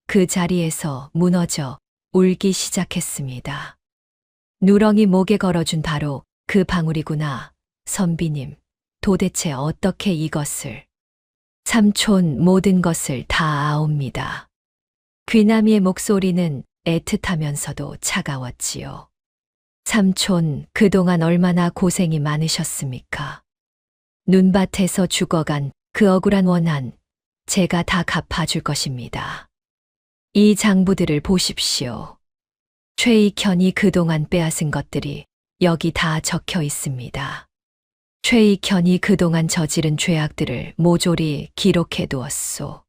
그 자리에서 무너져 울기 시작했습니다. 누렁이 목에 걸어준 바로 그 방울이구나. 선비님, 도대체 어떻게 이것을. 삼촌 모든 것을 다 아옵니다. 귀남이의 목소리는 애틋하면서도 차가웠지요. 삼촌, 그동안 얼마나 고생이 많으셨습니까? 눈밭에서 죽어간 그 억울한 원한, 제가 다 갚아줄 것입니다. 이 장부들을 보십시오. 최익현이 그동안 빼앗은 것들이 여기 다 적혀 있습니다. 최익현이 그동안 저지른 죄악들을 모조리 기록해 두었소.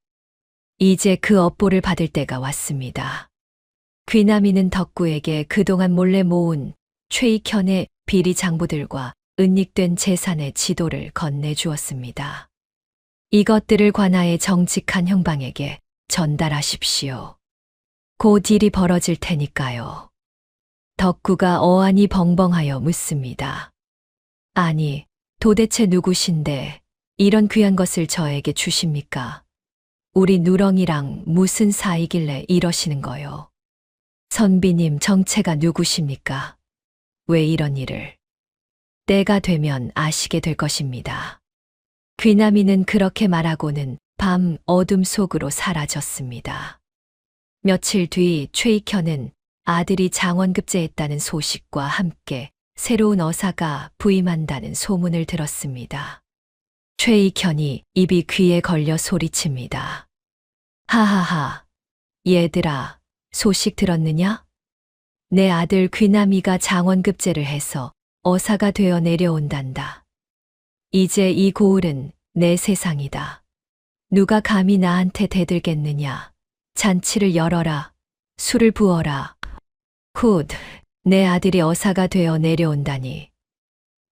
이제 그 업보를 받을 때가 왔습니다. 귀남이는 덕구에게 그동안 몰래 모은 최익현의 비리 장부들과 은닉된 재산의 지도를 건네주었습니다. 이것들을 관아의 정직한 형방에게 전달하십시오. 곧 일이 벌어질 테니까요. 덕구가 어안이 벙벙하여 묻습니다. 아니, 도대체 누구신데 이런 귀한 것을 저에게 주십니까? 우리 누렁이랑 무슨 사이길래 이러시는 거요? 선비님 정체가 누구십니까? 왜 이런 일을? 때가 되면 아시게 될 것입니다. 귀남이는 그렇게 말하고는 밤 어둠 속으로 사라졌습니다. 며칠 뒤 최익현은 아들이 장원급제했다는 소식과 함께 새로운 어사가 부임한다는 소문을 들었습니다. 최익현이 입이 귀에 걸려 소리칩니다. 하하하, 얘들아, 소식 들었느냐? 내 아들 귀남이가 장원급제를 해서 어사가 되어 내려온단다. 이제 이 고을은 내 세상이다. 누가 감히 나한테 대들겠느냐? 잔치를 열어라. 술을 부어라. 훗, 내 아들이 어사가 되어 내려온다니.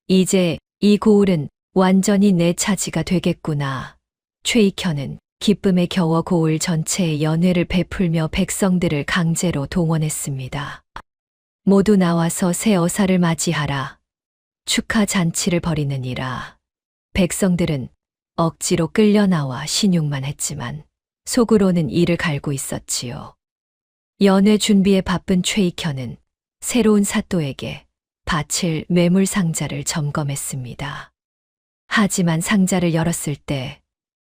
이제 이 고을은 완전히 내 차지가 되겠구나. 최익현은 기쁨에 겨워 고을 전체에 연회를 베풀며 백성들을 강제로 동원했습니다. 모두 나와서 새 어사를 맞이하라. 축하 잔치를 벌이느니라. 백성들은 억지로 끌려 나와 신용만 했지만 속으로는 이를 갈고 있었지요. 연회 준비에 바쁜 최익현은 새로운 사또에게 바칠 매물 상자를 점검했습니다. 하지만 상자를 열었을 때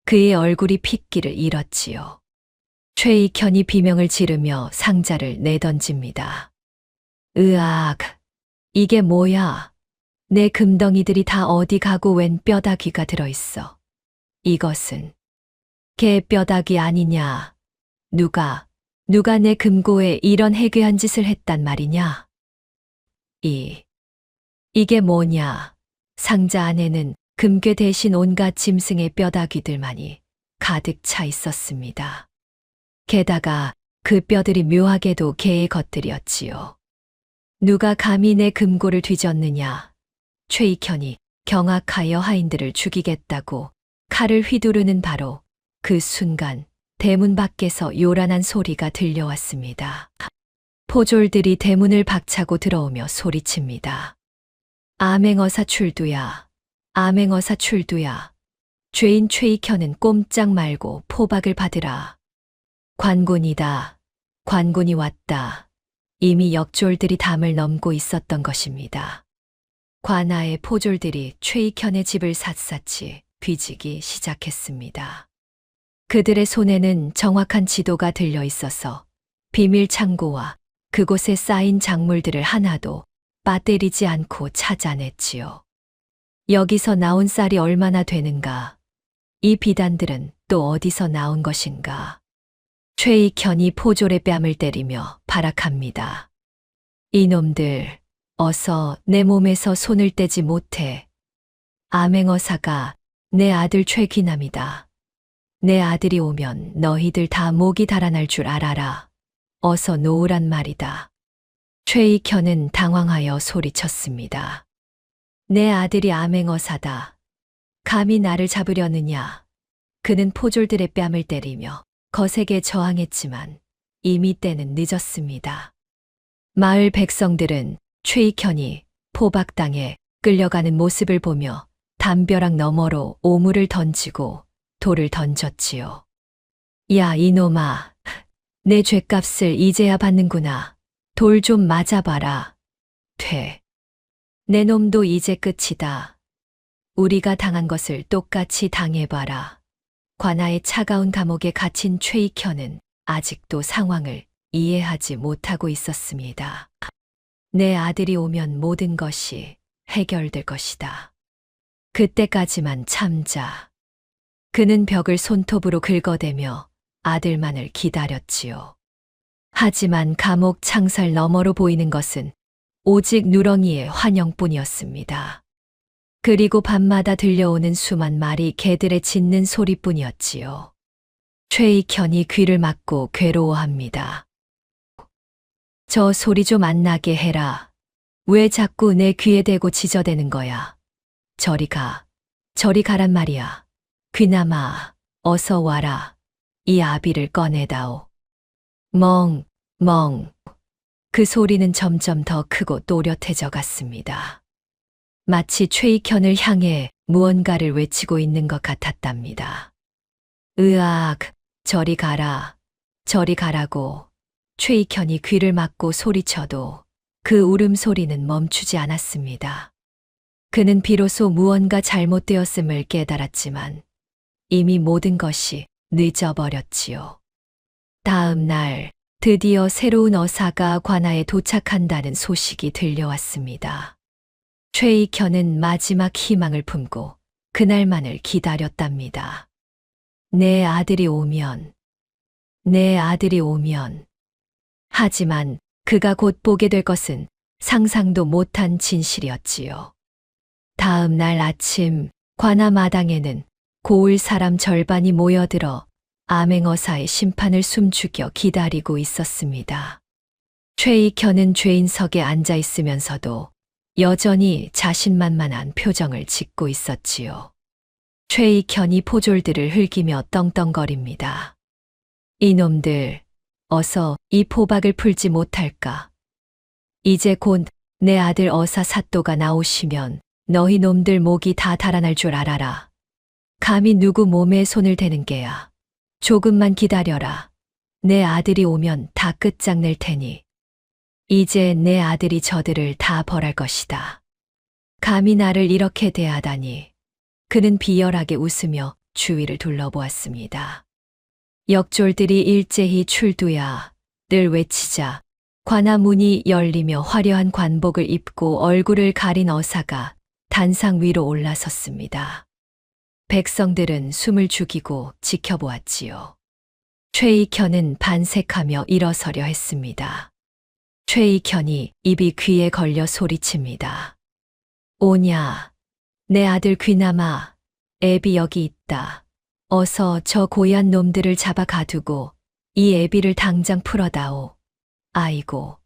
그의 얼굴이 핏기를 잃었지요. 최익현이 비명을 지르며 상자를 내던집니다. 으악, 이게 뭐야? 내 금덩이들이 다 어디 가고 웬 뼈다귀가 들어있어. 이것은 개 뼈다귀 아니냐? 누가 내 금고에 이런 해괴한 짓을 했단 말이냐? 이게 뭐냐? 상자 안에는 금괴 대신 온갖 짐승의 뼈다귀들만이 가득 차 있었습니다. 게다가 그 뼈들이 묘하게도 개의 것들이었지요. 누가 감히 내 금고를 뒤졌느냐? 최익현이 경악하여 하인들을 죽이겠다고 칼을 휘두르는 바로 그 순간 대문 밖에서 요란한 소리가 들려왔습니다. 포졸들이 대문을 박차고 들어오며 소리칩니다. 암행어사 출두야. 암행어사 출두야. 죄인 최익현은 꼼짝 말고 포박을 받으라. 관군이다. 관군이 왔다. 이미 역졸들이 담을 넘고 있었던 것입니다. 관아의 포졸들이 최익현의 집을 샅샅이 뒤지기 시작했습니다. 그들의 손에는 정확한 지도가 들려 있어서 비밀 창고와 그곳에 쌓인 작물들을 하나도 빠뜨리지 않고 찾아냈지요. 여기서 나온 쌀이 얼마나 되는가? 이 비단들은 또 어디서 나온 것인가? 최익현이 포졸의 뺨을 때리며 발악합니다. 이놈들, 어서 내 몸에서 손을 떼지 못해. 암행어사가 내 아들 최귀남이다. 내 아들이 오면 너희들 다 목이 달아날 줄 알아라. 어서 놓으란 말이다. 최익현은 당황하여 소리쳤습니다. 내 아들이 암행어사다. 감히 나를 잡으려느냐. 그는 포졸들의 뺨을 때리며 거세게 저항했지만 이미 때는 늦었습니다. 마을 백성들은 최익현이 포박당에 끌려가는 모습을 보며 담벼락 너머로 오물을 던지고 돌을 던졌지요. 야, 이놈아. 내 죗값을 이제야 받는구나. 돌 좀 맞아봐라. 내 놈도 이제 끝이다. 우리가 당한 것을 똑같이 당해봐라. 관아의 차가운 감옥에 갇힌 최익현은 아직도 상황을 이해하지 못하고 있었습니다. 내 아들이 오면 모든 것이 해결될 것이다. 그때까지만 참자. 그는 벽을 손톱으로 긁어대며 아들만을 기다렸지요. 하지만 감옥 창살 너머로 보이는 것은 오직 누렁이의 환영뿐이었습니다. 그리고 밤마다 들려오는 수만 마리 개들의 짖는 소리뿐이었지요. 최익현이 귀를 막고 괴로워합니다. 저 소리 좀 안 나게 해라. 왜 자꾸 내 귀에 대고 지저대는 거야? 저리 가. 저리 가란 말이야. 귀남아, 어서 와라. 이 아비를 꺼내다오. 멍, 멍. 그 소리는 점점 더 크고 또렷해져 갔습니다. 마치 최익현을 향해 무언가를 외치고 있는 것 같았답니다. 으악, 저리 가라. 저리 가라고. 최익현이 귀를 막고 소리쳐도 그 울음소리는 멈추지 않았습니다. 그는 비로소 무언가 잘못되었음을 깨달았지만 이미 모든 것이 늦어버렸지요. 다음 날 드디어 새로운 어사가 관아에 도착한다는 소식이 들려왔습니다. 최익현은 마지막 희망을 품고 그날만을 기다렸답니다. 내 아들이 오면, 내 아들이 오면. 하지만 그가 곧 보게 될 것은 상상도 못한 진실이었지요. 다음 날 아침 관아 마당에는 고을 사람 절반이 모여들어 암행어사의 심판을 숨죽여 기다리고 있었습니다. 최익현은 죄인석에 앉아 있으면서도 여전히 자신만만한 표정을 짓고 있었지요. 최익현이 포졸들을 흘기며 떵떵거립니다. 이놈들, 어서 이 포박을 풀지 못할까? 이제 곧 내 아들 어사 사또가 나오시면 너희 놈들 목이 다 달아날 줄 알아라. 감히 누구 몸에 손을 대는 게야. 조금만 기다려라. 내 아들이 오면 다 끝장낼 테니. 이제 내 아들이 저들을 다 벌할 것이다. 감히 나를 이렇게 대하다니. 그는 비열하게 웃으며 주위를 둘러보았습니다. 역졸들이 일제히 출두야 늘 외치자 관아 문이 열리며 화려한 관복을 입고 얼굴을 가린 어사가 단상 위로 올라섰습니다. 백성들은 숨을 죽이고 지켜보았지요. 최익현은 반색하며 일어서려 했습니다. 최익현이 입이 귀에 걸려 소리칩니다. 오냐, 내 아들 귀남아, 애비 여기 있다. 어서 저 고얀 놈들을 잡아 가두고 이 애비를 당장 풀어다오. 아이고,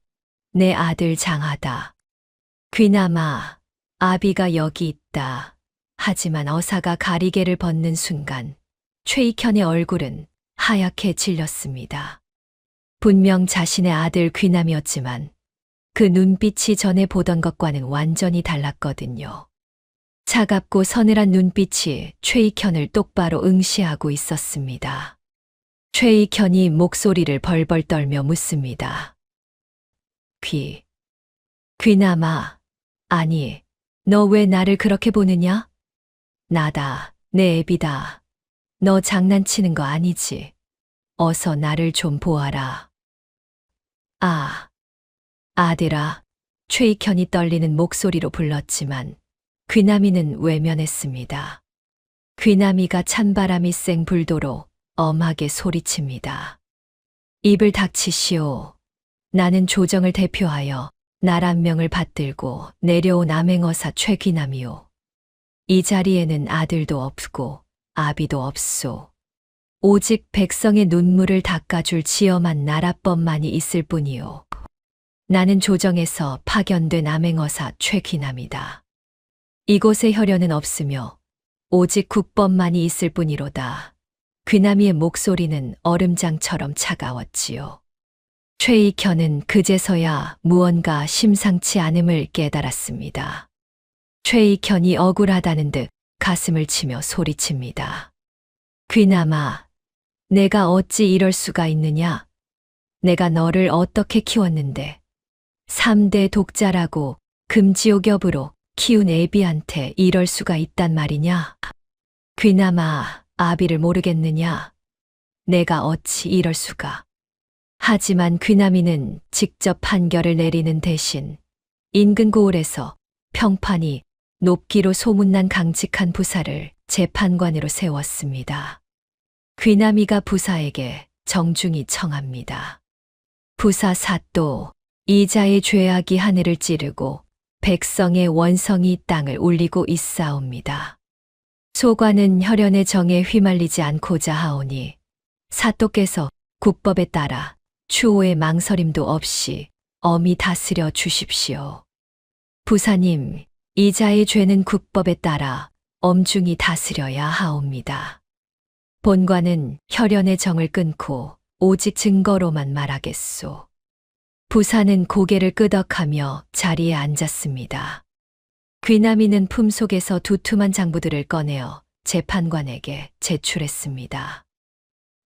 내 아들 장하다. 귀남아, 아비가 여기 있다. 하지만 어사가 가리개를 벗는 순간 최익현의 얼굴은 하얗게 질렸습니다. 분명 자신의 아들 귀남이었지만 그 눈빛이 전에 보던 것과는 완전히 달랐거든요. 차갑고 서늘한 눈빛이 최익현을 똑바로 응시하고 있었습니다. 최익현이 목소리를 벌벌 떨며 묻습니다. 귀남아, 아니, 너 왜 나를 그렇게 보느냐? 나다, 내 애비다. 너 장난치는 거 아니지? 어서 나를 좀 보아라. 아, 아들아, 최익현이 떨리는 목소리로 불렀지만 귀남이는 외면했습니다. 귀남이가 찬바람이 쌩 불도록 엄하게 소리칩니다. 입을 닥치시오. 나는 조정을 대표하여 나란명을 받들고 내려온 암행어사 최귀남이오. 이 자리에는 아들도 없고 아비도 없소. 오직 백성의 눈물을 닦아줄 지엄한 나라법만이 있을 뿐이오. 나는 조정에서 파견된 암행어사 최귀남이다. 이곳에 혈연은 없으며 오직 국법만이 있을 뿐이로다. 귀남이의 목소리는 얼음장처럼 차가웠지요. 최익현은 그제서야 무언가 심상치 않음을 깨달았습니다. 최익현이 억울하다는 듯 가슴을 치며 소리칩니다. 귀남아, 내가 어찌 이럴 수가 있느냐? 내가 너를 어떻게 키웠는데 3대 독자라고 금지옥엽으로 키운 애비한테 이럴 수가 있단 말이냐? 귀남아, 아비를 모르겠느냐? 내가 어찌 이럴 수가. 하지만 귀남이는 직접 판결을 내리는 대신 인근 고을에서 평판이 높기로 소문난 강직한 부사를 재판관으로 세웠습니다. 귀남이가 부사에게 정중히 청합니다. 부사 사또, 이자의 죄악이 하늘을 찌르고 백성의 원성이 땅을 울리고 있사옵니다. 소관은 혈연의 정에 휘말리지 않고자 하오니 사또께서 국법에 따라 추호의 망설임도 없이 엄히 다스려 주십시오. 부사님, 이자의 죄는 국법에 따라 엄중히 다스려야 하옵니다. 본관은 혈연의 정을 끊고 오직 증거로만 말하겠소. 부사는 고개를 끄덕하며 자리에 앉았습니다. 귀남이는 품속에서 두툼한 장부들을 꺼내어 재판관에게 제출했습니다.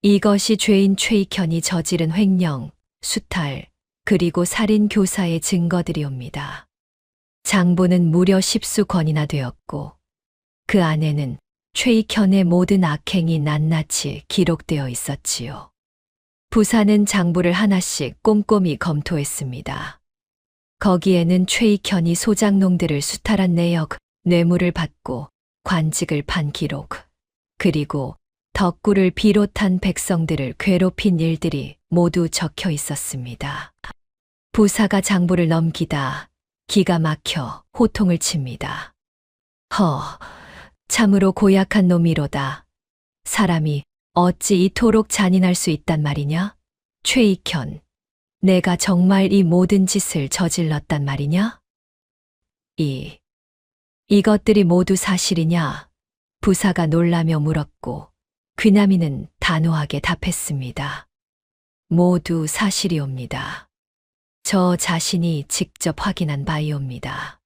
이것이 죄인 최익현이 저지른 횡령, 수탈, 그리고 살인 교사의 증거들이옵니다. 장부는 무려 10수권이나 되었고 그 안에는 최익현의 모든 악행이 낱낱이 기록되어 있었지요. 부사는 장부를 하나씩 꼼꼼히 검토했습니다. 거기에는 최익현이 소장농들을 수탈한 내역, 뇌물을 받고 관직을 판 기록, 그리고 덕구를 비롯한 백성들을 괴롭힌 일들이 모두 적혀 있었습니다. 부사가 장부를 넘기다 기가 막혀 호통을 칩니다. 참으로 고약한 놈이로다. 사람이 어찌 이토록 잔인할 수 있단 말이냐? 최익현, 내가 정말 이 모든 짓을 저질렀단 말이냐? 이것들이 모두 사실이냐? 부사가 놀라며 물었고 귀남이는 단호하게 답했습니다. 모두 사실이옵니다. 저 자신이 직접 확인한 바이옵니다.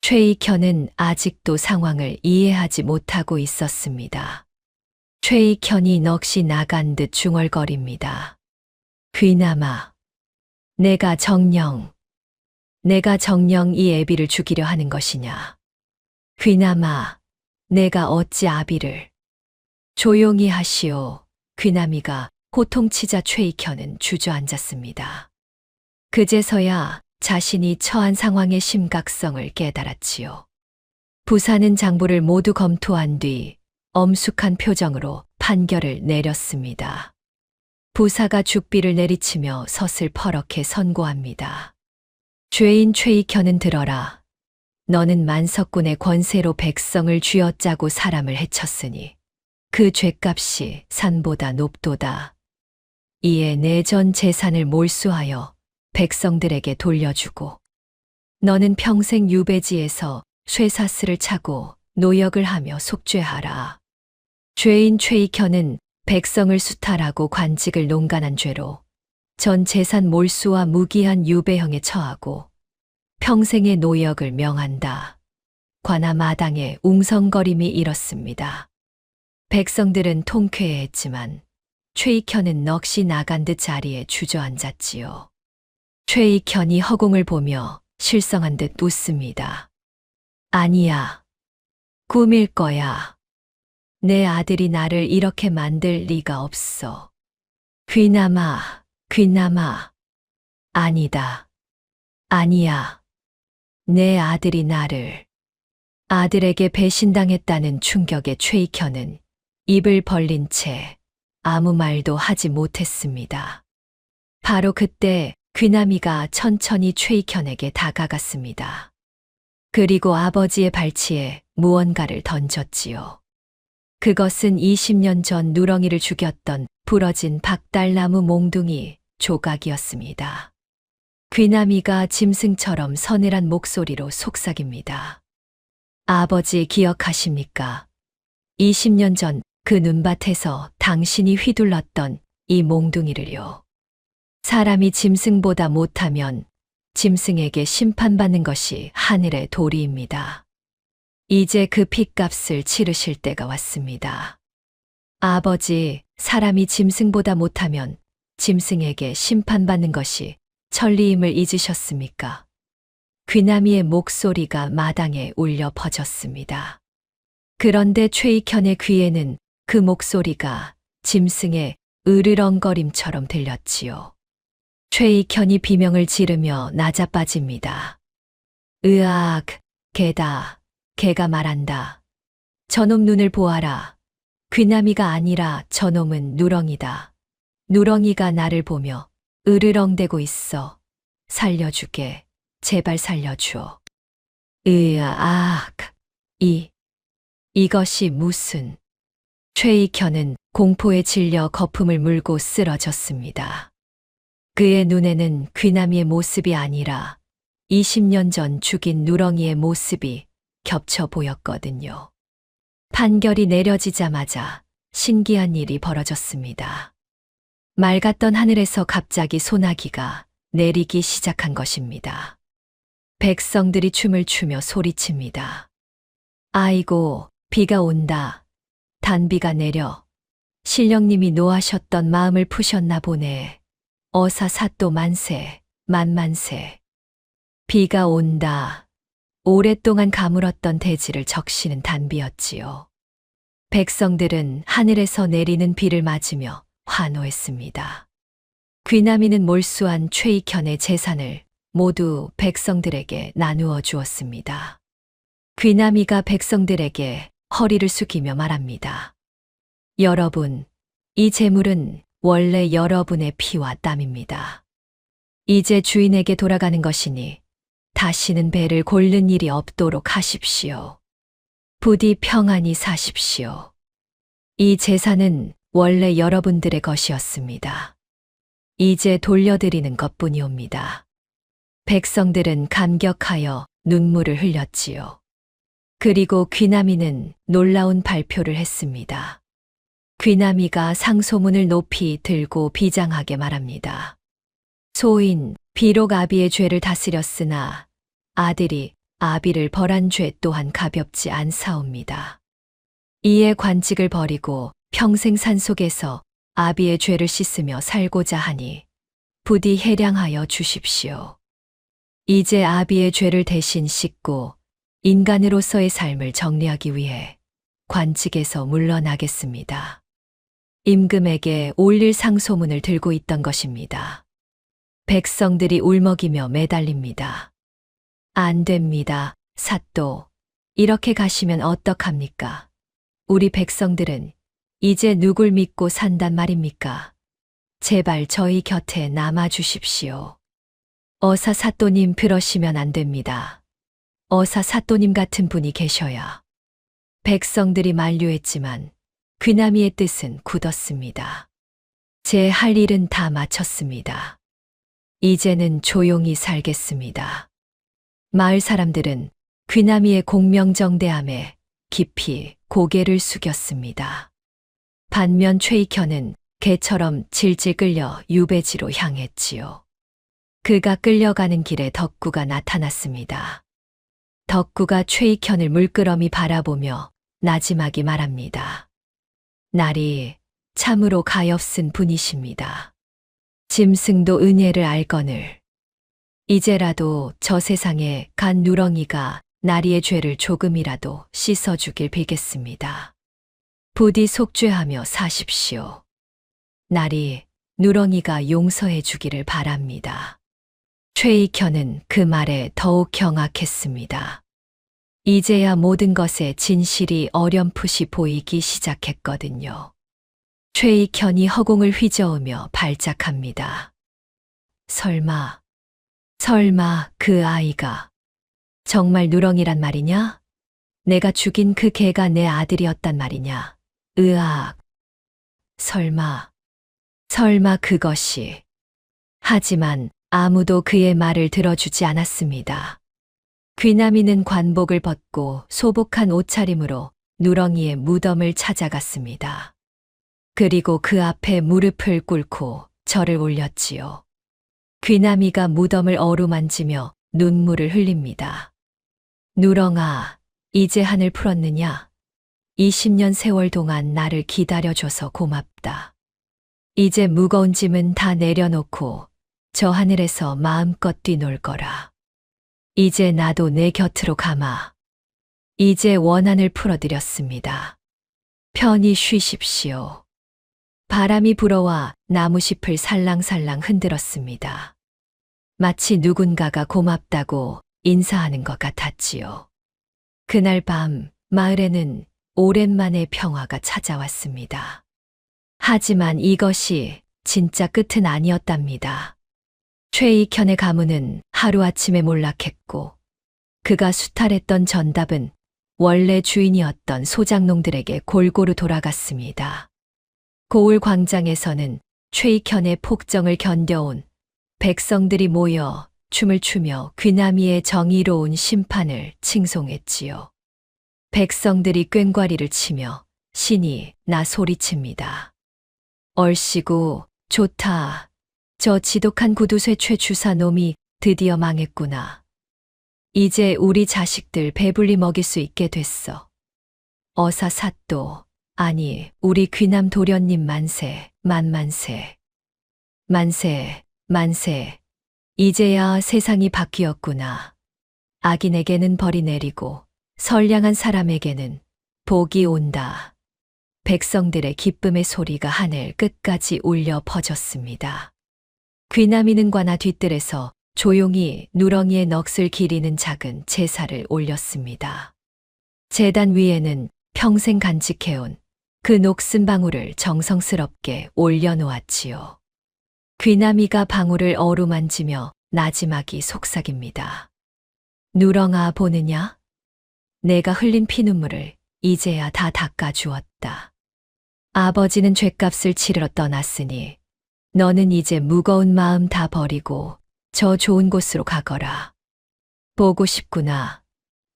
최익현은 아직도 상황을 이해하지 못하고 있었습니다. 최익현이 넋이 나간 듯 중얼거립니다. 귀남아, 내가 정녕 이 애비를 죽이려 하는 것이냐? 귀남아, 내가 어찌 아비를? 조용히 하시오. 귀남이가 호통치자 최익현은 주저앉았습니다. 그제서야 자신이 처한 상황의 심각성을 깨달았지요. 부사는 장부를 모두 검토한 뒤 엄숙한 표정으로 판결을 내렸습니다. 부사가 죽비를 내리치며 서슬퍼렇게 선고합니다. 죄인 최익현은 들어라. 너는 만석군의 권세로 백성을 쥐어짜고 사람을 해쳤으니 그 죄값이 산보다 높도다. 이에 내 전 재산을 몰수하여 백성들에게 돌려주고 너는 평생 유배지에서 쇠사슬을 차고 노역을 하며 속죄하라. 죄인 최익현은 백성을 수탈하고 관직을 농간한 죄로 전 재산 몰수와 무기한 유배형에 처하고 평생의 노역을 명한다. 관아 마당에 웅성거림이 일었습니다. 백성들은 통쾌해했지만 최익현은 넋이 나간 듯 자리에 주저앉았지요. 최익현이 허공을 보며 실성한 듯 웃습니다. 아니야. 꿈일 거야. 내 아들이 나를 이렇게 만들 리가 없어. 귀남아. 아니다. 아니야. 내 아들이 아들에게 배신당했다는 충격에 최익현은 입을 벌린 채 아무 말도 하지 못했습니다. 바로 그때 귀남이가 천천히 최익현에게 다가갔습니다. 그리고 아버지의 발치에 무언가를 던졌지요. 그것은 20년 전 누렁이를 죽였던 부러진 박달나무 몽둥이 조각이었습니다. 귀남이가 짐승처럼 서늘한 목소리로 속삭입니다. 아버지 기억하십니까? 20년 전 그 눈밭에서 당신이 휘둘렀던 이 몽둥이를요. 사람이 짐승보다 못하면 짐승에게 심판받는 것이 하늘의 도리입니다. 이제 그 핏값을 치르실 때가 왔습니다. 아버지, 사람이 짐승보다 못하면 짐승에게 심판받는 것이 천리임을 잊으셨습니까? 귀남이의 목소리가 마당에 울려 퍼졌습니다. 그런데 최익현의 귀에는 그 목소리가 짐승의 으르렁거림처럼 들렸지요. 최익현이 비명을 지르며 나자빠집니다. 으악, 개가 말한다. 저놈 눈을 보아라. 귀남이가 아니라 저놈은 누렁이다. 누렁이가 나를 보며 으르렁대고 있어. 살려주게. 제발 살려줘. 으악, 이것이 무슨... 최익현은 공포에 질려 거품을 물고 쓰러졌습니다. 그의 눈에는 귀남이의 모습이 아니라 20년 전 죽인 누렁이의 모습이 겹쳐 보였거든요. 판결이 내려지자마자 신기한 일이 벌어졌습니다. 맑았던 하늘에서 갑자기 소나기가 내리기 시작한 것입니다. 백성들이 춤을 추며 소리칩니다. 아이고, 비가 온다. 단비가 내려. 신령님이 노하셨던 마음을 푸셨나 보네. 어사사또 만세, 만만세. 비가 온다. 오랫동안 가물었던 대지를 적시는 단비였지요. 백성들은 하늘에서 내리는 비를 맞으며 환호했습니다. 귀남이는 몰수한 최익현의 재산을 모두 백성들에게 나누어 주었습니다. 귀남이가 백성들에게 허리를 숙이며 말합니다. 여러분, 이 재물은 원래 여러분의 피와 땀입니다. 이제 주인에게 돌아가는 것이니 다시는 배를 골른 일이 없도록 하십시오. 부디 평안히 사십시오. 이 재산은 원래 여러분들의 것이었습니다. 이제 돌려드리는 것뿐이옵니다. 백성들은 감격하여 눈물을 흘렸지요. 그리고 귀남이는 놀라운 발표를 했습니다. 귀남이가 상소문을 높이 들고 비장하게 말합니다. 소인, 비록 아비의 죄를 다스렸으나 아들이 아비를 벌한 죄 또한 가볍지 않사옵니다. 이에 관직을 버리고 평생 산속에서 아비의 죄를 씻으며 살고자 하니 부디 해량하여 주십시오. 이제 아비의 죄를 대신 씻고 인간으로서의 삶을 정리하기 위해 관직에서 물러나겠습니다. 임금에게 올릴 상소문을 들고 있던 것입니다. 백성들이 울먹이며 매달립니다. 안 됩니다, 사또. 이렇게 가시면 어떡합니까? 우리 백성들은 이제 누굴 믿고 산단 말입니까? 제발 저희 곁에 남아 주십시오. 어사 사또님 그러시면 안 됩니다. 어사 사또님 같은 분이 계셔야. 백성들이 만류했지만 귀남이의 뜻은 굳었습니다. 제 할 일은 다 마쳤습니다. 이제는 조용히 살겠습니다. 마을 사람들은 귀남이의 공명정대함에 깊이 고개를 숙였습니다. 반면 최익현은 개처럼 질질 끌려 유배지로 향했지요. 그가 끌려가는 길에 덕구가 나타났습니다. 덕구가 최익현을 물끄러미 바라보며 나지막이 말합니다. 날이 참으로 가엾은 분이십니다. 짐승도 은혜를 알거늘. 이제라도 저 세상에 간 누렁이가 나리의 죄를 조금이라도 씻어주길 빌겠습니다. 부디 속죄하며 사십시오. 나리, 누렁이가 용서해 주기를 바랍니다. 최익현은 그 말에 더욱 경악했습니다. 이제야 모든 것에 진실이 어렴풋이 보이기 시작했거든요. 최익현이 허공을 휘저으며 발작합니다. 설마 그 아이가 정말 누렁이란 말이냐? 내가 죽인 그 개가 내 아들이었단 말이냐? 으악. 설마 그것이. 하지만 아무도 그의 말을 들어주지 않았습니다. 귀남이는 관복을 벗고 소복한 옷차림으로 누렁이의 무덤을 찾아갔습니다. 그리고 그 앞에 무릎을 꿇고 절을 올렸지요. 귀남이가 무덤을 어루만지며 눈물을 흘립니다. 누렁아, 이제 한을 풀었느냐? 20년 세월 동안 나를 기다려줘서 고맙다. 이제 무거운 짐은 다 내려놓고 저 하늘에서 마음껏 뛰놀 거라. 이제 나도 내 곁으로 가마. 이제 원한을 풀어드렸습니다. 편히 쉬십시오. 바람이 불어와 나무잎을 살랑살랑 흔들었습니다. 마치 누군가가 고맙다고 인사하는 것 같았지요. 그날 밤 마을에는 오랜만에 평화가 찾아왔습니다. 하지만 이것이 진짜 끝은 아니었답니다. 최익현의 가문은 하루아침에 몰락했고 그가 수탈했던 전답은 원래 주인이었던 소장농들에게 골고루 돌아갔습니다. 고을 광장에서는 최익현의 폭정을 견뎌온 백성들이 모여 춤을 추며 귀남이의 정의로운 심판을 칭송했지요. 백성들이 꽹과리를 치며 신이 나 소리칩니다. 얼씨구 좋다. 저 지독한 구두쇠 최주사 놈이 드디어 망했구나. 이제 우리 자식들 배불리 먹일 수 있게 됐어. 어사사또 아니 우리 귀남 도련님 만세 만만세. 만세 만세. 이제야 세상이 바뀌었구나. 악인에게는 벌이 내리고 선량한 사람에게는 복이 온다. 백성들의 기쁨의 소리가 하늘 끝까지 울려 퍼졌습니다. 귀남이는 관아 뒤뜰에서 조용히 누렁이의 넋을 기리는 작은 제사를 올렸습니다. 제단 위에는 평생 간직해온 그 녹슨 방울을 정성스럽게 올려놓았지요. 귀남이가 방울을 어루만지며 나지막이 속삭입니다. 누렁아 보느냐? 내가 흘린 피눈물을 이제야 다 닦아주었다. 아버지는 죗값을 치르러 떠났으니 너는 이제 무거운 마음 다 버리고 저 좋은 곳으로 가거라. 보고 싶구나.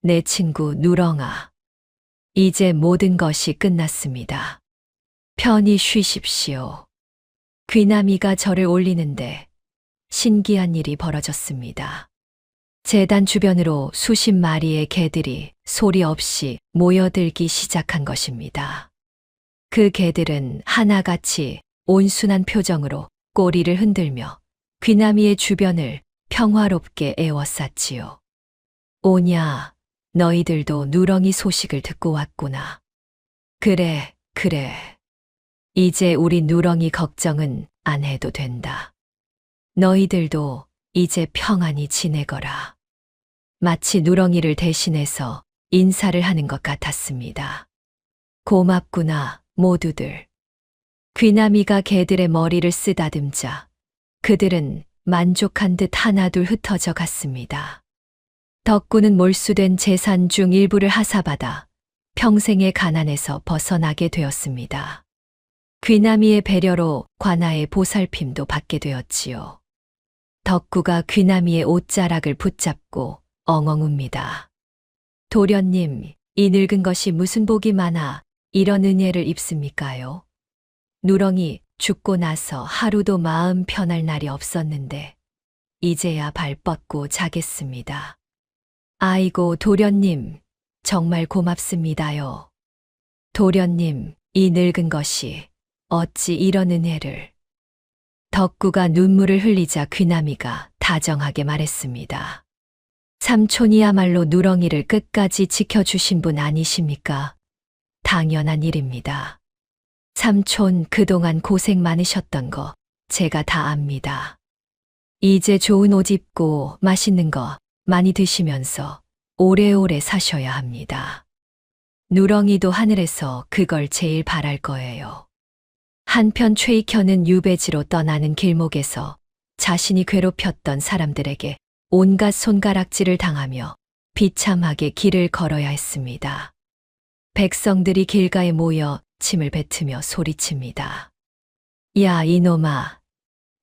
내 친구 누렁아. 이제 모든 것이 끝났습니다. 편히 쉬십시오. 귀남이가 절을 올리는데 신기한 일이 벌어졌습니다. 제단 주변으로 수십 마리의 개들이 소리 없이 모여들기 시작한 것입니다. 그 개들은 하나같이 온순한 표정으로 꼬리를 흔들며 귀남이의 주변을 평화롭게 에워쌌지요. 오냐, 너희들도 누렁이 소식을 듣고 왔구나. 그래, 그래. 이제 우리 누렁이 걱정은 안 해도 된다. 너희들도 이제 평안히 지내거라. 마치 누렁이를 대신해서 인사를 하는 것 같았습니다. 고맙구나, 모두들. 귀남이가 개들의 머리를 쓰다듬자 그들은 만족한 듯 하나둘 흩어져 갔습니다. 덕구는 몰수된 재산 중 일부를 하사받아 평생의 가난에서 벗어나게 되었습니다. 귀남이의 배려로 관아의 보살핌도 받게 되었지요. 덕구가 귀남이의 옷자락을 붙잡고 엉엉 웁니다. 도련님, 이 늙은 것이 무슨 복이 많아 이런 은혜를 입습니까요? 누렁이 죽고 나서 하루도 마음 편할 날이 없었는데 이제야 발 뻗고 자겠습니다. 아이고 도련님, 정말 고맙습니다요. 도련님, 이 늙은 것이 어찌 이런 은혜를. 덕구가 눈물을 흘리자 귀남이가 다정하게 말했습니다. 삼촌이야말로 누렁이를 끝까지 지켜주신 분 아니십니까? 당연한 일입니다. 삼촌 그동안 고생 많으셨던 거 제가 다 압니다. 이제 좋은 옷 입고 맛있는 거 많이 드시면서 오래오래 사셔야 합니다. 누렁이도 하늘에서 그걸 제일 바랄 거예요. 한편 최익현은 유배지로 떠나는 길목에서 자신이 괴롭혔던 사람들에게 온갖 손가락질을 당하며 비참하게 길을 걸어야 했습니다. 백성들이 길가에 모여 침을 뱉으며 소리칩니다. 야, 이놈아.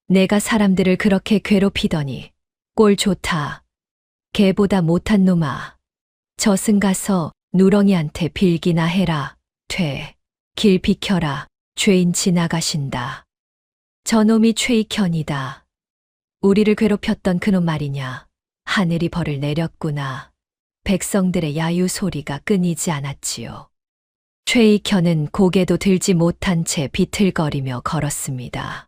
내가 사람들을 그렇게 괴롭히더니 꼴 좋다. 개보다 못한 놈아. 저승 가서 누렁이한테 빌기나 해라. 돼. 길 비켜라. 죄인 지나가신다. 저놈이 최익현이다. 우리를 괴롭혔던 그놈 말이냐. 하늘이 벌을 내렸구나. 백성들의 야유 소리가 끊이지 않았지요. 최익현은 고개도 들지 못한 채 비틀거리며 걸었습니다.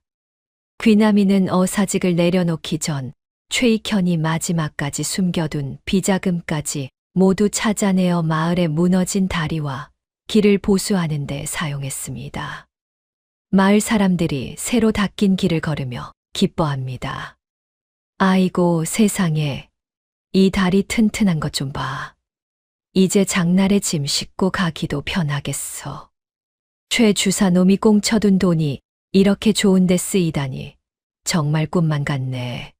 귀남이는 어사직을 내려놓기 전 최익현이 마지막까지 숨겨둔 비자금까지 모두 찾아내어 마을의 무너진 다리와 길을 보수하는 데 사용했습니다. 마을 사람들이 새로 닦인 길을 걸으며 기뻐합니다. 아이고 세상에, 이 다리 튼튼한 것 좀 봐. 이제 장날에 짐 싣고 가기도 편하겠어. 최 주사놈이 꽁쳐둔 돈이 이렇게 좋은 데 쓰이다니 정말 꿈만 같네.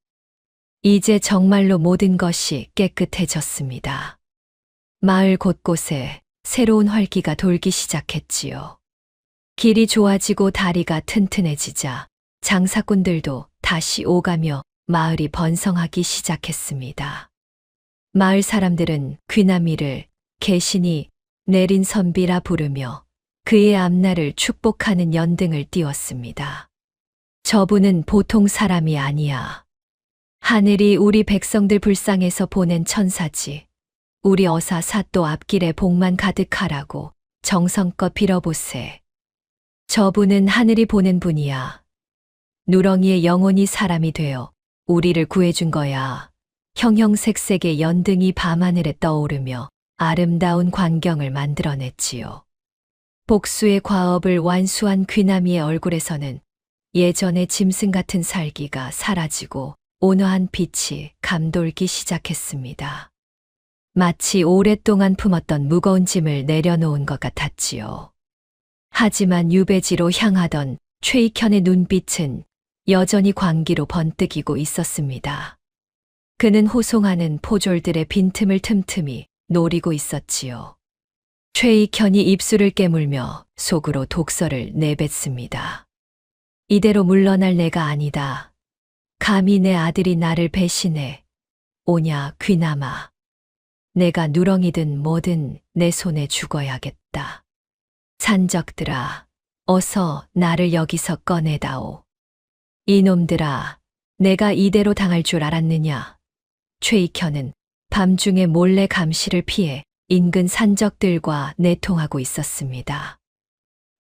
이제 정말로 모든 것이 깨끗해졌습니다. 마을 곳곳에 새로운 활기가 돌기 시작했지요. 길이 좋아지고 다리가 튼튼해지자 장사꾼들도 다시 오가며 마을이 번성하기 시작했습니다. 마을 사람들은 귀남이를 개신이 내린 선비라 부르며 그의 앞날을 축복하는 연등을 띄웠습니다. 저분은 보통 사람이 아니야. 하늘이 우리 백성들 불쌍해서 보낸 천사지. 우리 어사 사또 앞길에 복만 가득하라고 정성껏 빌어보세. 저분은 하늘이 보낸 분이야. 누렁이의 영혼이 사람이 되어 우리를 구해준 거야. 형형색색의 연등이 밤하늘에 떠오르며 아름다운 광경을 만들어냈지요. 복수의 과업을 완수한 귀남이의 얼굴에서는 예전의 짐승 같은 살기가 사라지고 온화한 빛이 감돌기 시작했습니다. 마치 오랫동안 품었던 무거운 짐을 내려놓은 것 같았지요. 하지만 유배지로 향하던 최익현의 눈빛은 여전히 광기로 번뜩이고 있었습니다. 그는 호송하는 포졸들의 빈틈을 틈틈이 노리고 있었지요. 최익현이 입술을 깨물며 속으로 독설을 내뱉습니다. 이대로 물러날 내가 아니다. 감히 내 아들이 나를 배신해. 오냐 귀남아. 내가 누렁이든 뭐든 내 손에 죽어야겠다. 산적들아, 어서 나를 여기서 꺼내다오. 이놈들아, 내가 이대로 당할 줄 알았느냐. 최익현은 밤중에 몰래 감시를 피해 인근 산적들과 내통하고 있었습니다.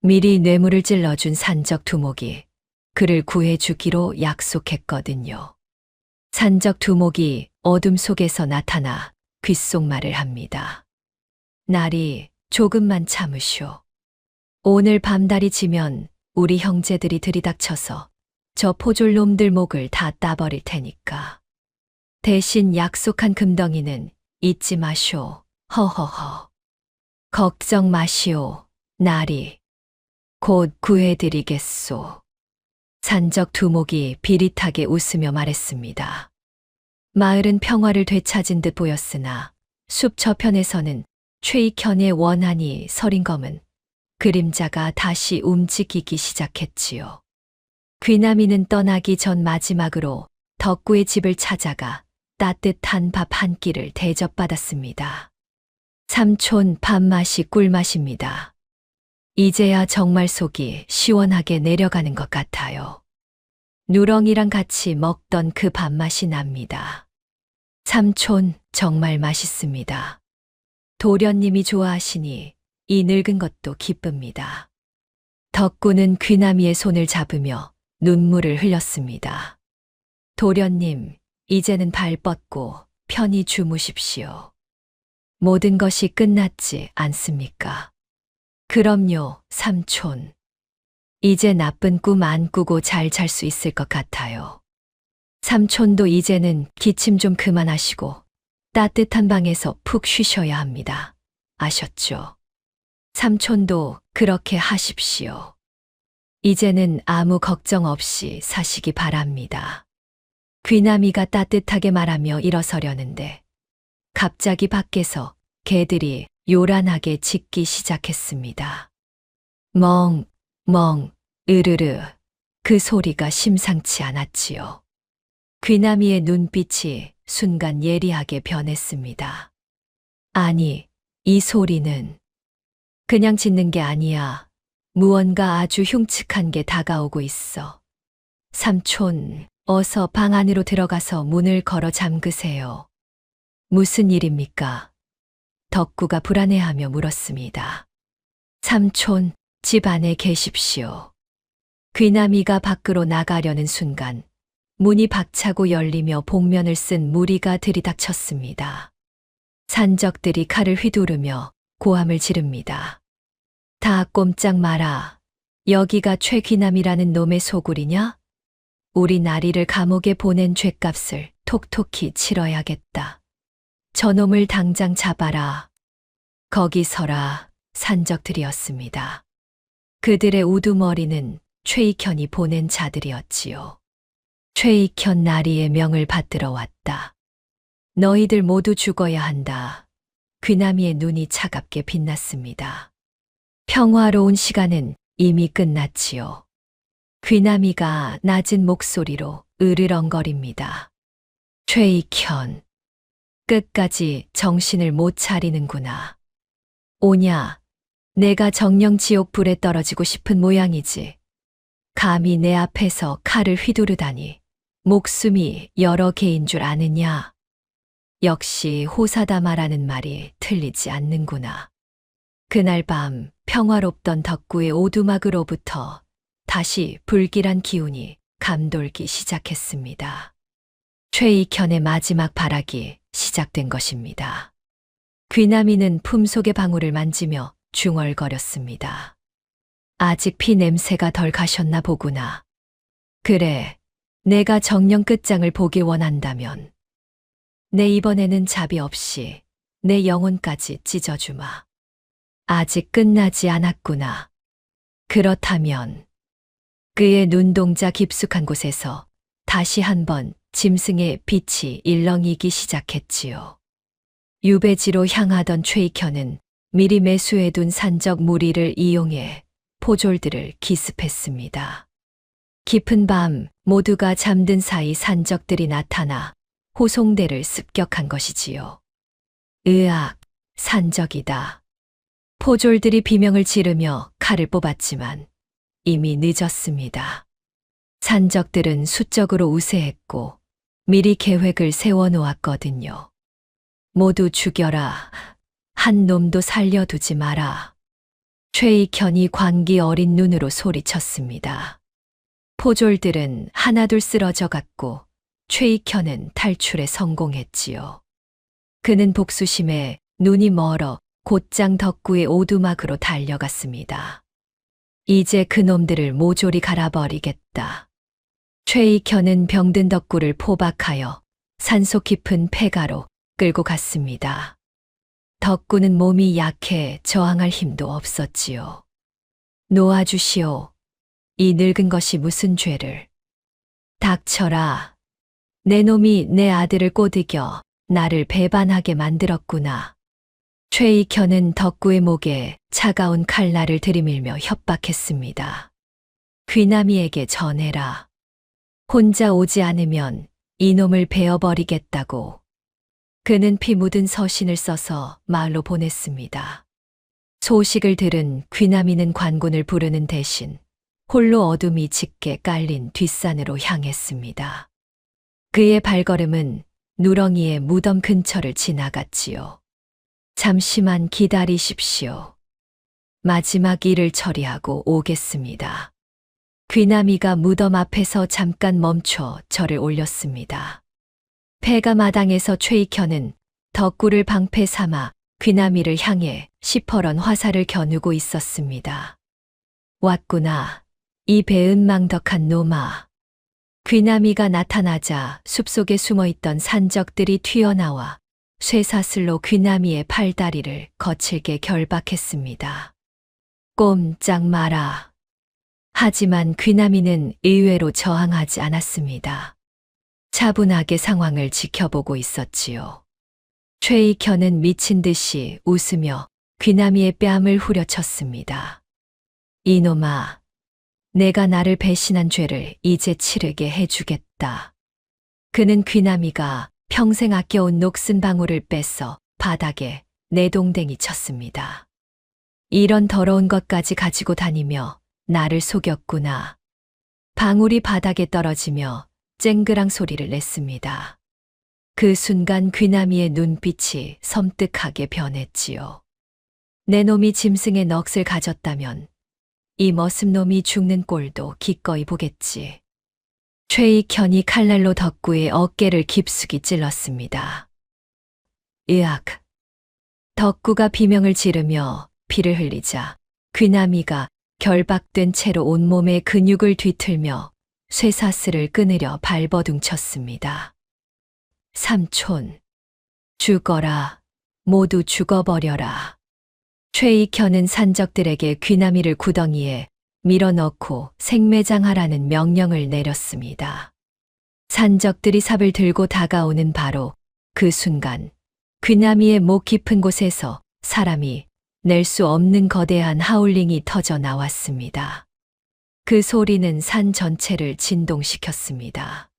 미리 뇌물을 찔러준 산적 두목이 그를 구해주기로 약속했거든요. 산적 두목이 어둠 속에서 나타나 귓속말을 합니다. 나리, 조금만 참으쇼. 오늘 밤달이 지면 우리 형제들이 들이닥쳐서 저 포졸놈들 목을 다 따버릴 테니까. 대신 약속한 금덩이는 잊지 마쇼. 허허허. 걱정 마시오. 나리. 곧 구해드리겠소. 산적 두목이 비릿하게 웃으며 말했습니다. 마을은 평화를 되찾은 듯 보였으나 숲 저편에서는 최익현의 원한이 서린 검은 그림자가 다시 움직이기 시작했지요. 귀남이는 떠나기 전 마지막으로 덕구의 집을 찾아가 따뜻한 밥 한 끼를 대접받았습니다. 삼촌 밥맛이 꿀맛입니다. 이제야 정말 속이 시원하게 내려가는 것 같아요. 누렁이랑 같이 먹던 그 밥맛이 납니다. 삼촌 정말 맛있습니다. 도련님이 좋아하시니 이 늙은 것도 기쁩니다. 덕구는 귀남이의 손을 잡으며 눈물을 흘렸습니다. 도련님, 이제는 발 뻗고 편히 주무십시오. 모든 것이 끝났지 않습니까? 그럼요, 삼촌. 이제 나쁜 꿈 안 꾸고 잘 잘 수 있을 것 같아요. 삼촌도 이제는 기침 좀 그만하시고 따뜻한 방에서 푹 쉬셔야 합니다. 아셨죠? 삼촌도 그렇게 하십시오. 이제는 아무 걱정 없이 사시기 바랍니다. 귀남이가 따뜻하게 말하며 일어서려는데 갑자기 밖에서 개들이 요란하게 짖기 시작했습니다. 멍, 멍, 으르르. 그 소리가 심상치 않았지요. 귀남이의 눈빛이 순간 예리하게 변했습니다. 아니, 이 소리는 그냥 짖는 게 아니야. 무언가 아주 흉측한 게 다가오고 있어. 삼촌, 어서 방 안으로 들어가서 문을 걸어 잠그세요. 무슨 일입니까? 덕구가 불안해하며 물었습니다. 삼촌, 집 안에 계십시오. 귀남이가 밖으로 나가려는 순간 문이 박차고 열리며 복면을 쓴 무리가 들이닥쳤습니다. 산적들이 칼을 휘두르며 고함을 지릅니다. 다 꼼짝 마라. 여기가 최귀남이라는 놈의 소굴이냐? 우리 나리를 감옥에 보낸 죗값을 톡톡히 치러야겠다. 저놈을 당장 잡아라. 거기 서라. 산적들이었습니다. 그들의 우두머리는 최익현이 보낸 자들이었지요. 최익현 나리의 명을 받들어 왔다. 너희들 모두 죽어야 한다. 귀남이의 눈이 차갑게 빛났습니다. 평화로운 시간은 이미 끝났지요. 귀남이가 낮은 목소리로 으르렁거립니다. 최익현, 끝까지 정신을 못 차리는구나. 오냐, 내가 정령 지옥 불에 떨어지고 싶은 모양이지. 감히 내 앞에서 칼을 휘두르다니 목숨이 여러 개인 줄 아느냐. 역시 호사다마라는 말이 틀리지 않는구나. 그날 밤 평화롭던 덕구의 오두막으로부터 다시 불길한 기운이 감돌기 시작했습니다. 최익현의 마지막 발악이 시작된 것입니다. 귀남이는 품속의 방울을 만지며 중얼거렸습니다. 아직 피 냄새가 덜 가셨나 보구나. 그래, 내가 정령 끝장을 보기 원한다면 내 이번에는 자비 없이 내 영혼까지 찢어주마. 아직 끝나지 않았구나. 그렇다면 그의 눈동자 깊숙한 곳에서 다시 한번 짐승의 빛이 일렁이기 시작했지요. 유배지로 향하던 최익현은 미리 매수해둔 산적 무리를 이용해 포졸들을 기습했습니다. 깊은 밤 모두가 잠든 사이 산적들이 나타나 호송대를 습격한 것이지요. 으악, 산적이다. 포졸들이 비명을 지르며 칼을 뽑았지만 이미 늦었습니다. 산적들은 수적으로 우세했고 미리 계획을 세워놓았거든요. 모두 죽여라. 한 놈도 살려두지 마라. 최익현이 광기 어린 눈으로 소리쳤습니다. 포졸들은 하나둘 쓰러져 갔고 최익현은 탈출에 성공했지요. 그는 복수심에 눈이 멀어 곧장 덕구의 오두막으로 달려갔습니다. 이제 그놈들을 모조리 갈아버리겠다. 최익현은 병든 덕구를 포박하여 산속 깊은 폐가로 끌고 갔습니다. 덕구는 몸이 약해 저항할 힘도 없었지요. 놓아주시오. 이 늙은 것이 무슨 죄를. 닥쳐라. 내 놈이 내 아들을 꼬드겨 나를 배반하게 만들었구나. 최익현은 덕구의 목에 차가운 칼날을 들이밀며 협박했습니다. 귀남이에게 전해라. 혼자 오지 않으면 이놈을 베어버리겠다고. 그는 피 묻은 서신을 써서 마을로 보냈습니다. 소식을 들은 귀남이는 관군을 부르는 대신 홀로 어둠이 짙게 깔린 뒷산으로 향했습니다. 그의 발걸음은 누렁이의 무덤 근처를 지나갔지요. 잠시만 기다리십시오. 마지막 일을 처리하고 오겠습니다. 귀남이가 무덤 앞에서 잠깐 멈춰 절을 올렸습니다. 폐가 마당에서 최익현은 덕구를 방패 삼아 귀남이를 향해 시퍼런 화살을 겨누고 있었습니다. 왔구나, 이 배은망덕한 놈아. 귀남이가 나타나자 숲속에 숨어있던 산적들이 튀어나와 쇠사슬로 귀남이의 팔다리를 거칠게 결박했습니다. 꼼짝 마라. 하지만 귀남이는 의외로 저항하지 않았습니다. 차분하게 상황을 지켜보고 있었지요. 최익현은 미친 듯이 웃으며 귀남이의 뺨을 후려쳤습니다. 이놈아, 내가 나를 배신한 죄를 이제 치르게 해주겠다. 그는 귀남이가 평생 아껴온 녹슨 방울을 뺏어 바닥에 내동댕이 쳤습니다. 이런 더러운 것까지 가지고 다니며 나를 속였구나. 방울이 바닥에 떨어지며 쨍그랑 소리를 냈습니다. 그 순간 귀남이의 눈빛이 섬뜩하게 변했지요. 내 놈이 짐승의 넋을 가졌다면 이 머슴놈이 죽는 꼴도 기꺼이 보겠지. 최익현이 칼날로 덕구의 어깨를 깊숙이 찔렀습니다. 으악! 덕구가 비명을 지르며 피를 흘리자 귀남이가 결박된 채로 온몸의 근육을 뒤틀며 쇠사슬을 끊으려 발버둥쳤습니다. 삼촌, 죽어라. 모두 죽어버려라. 최익현은 산적들에게 귀남이를 구덩이에 밀어넣고 생매장하라는 명령을 내렸습니다. 산적들이 삽을 들고 다가오는 바로 그 순간 귀남이의 목 깊은 곳에서 사람이 낼 수 없는 거대한 하울링이 터져 나왔습니다. 그 소리는 산 전체를 진동시켰습니다.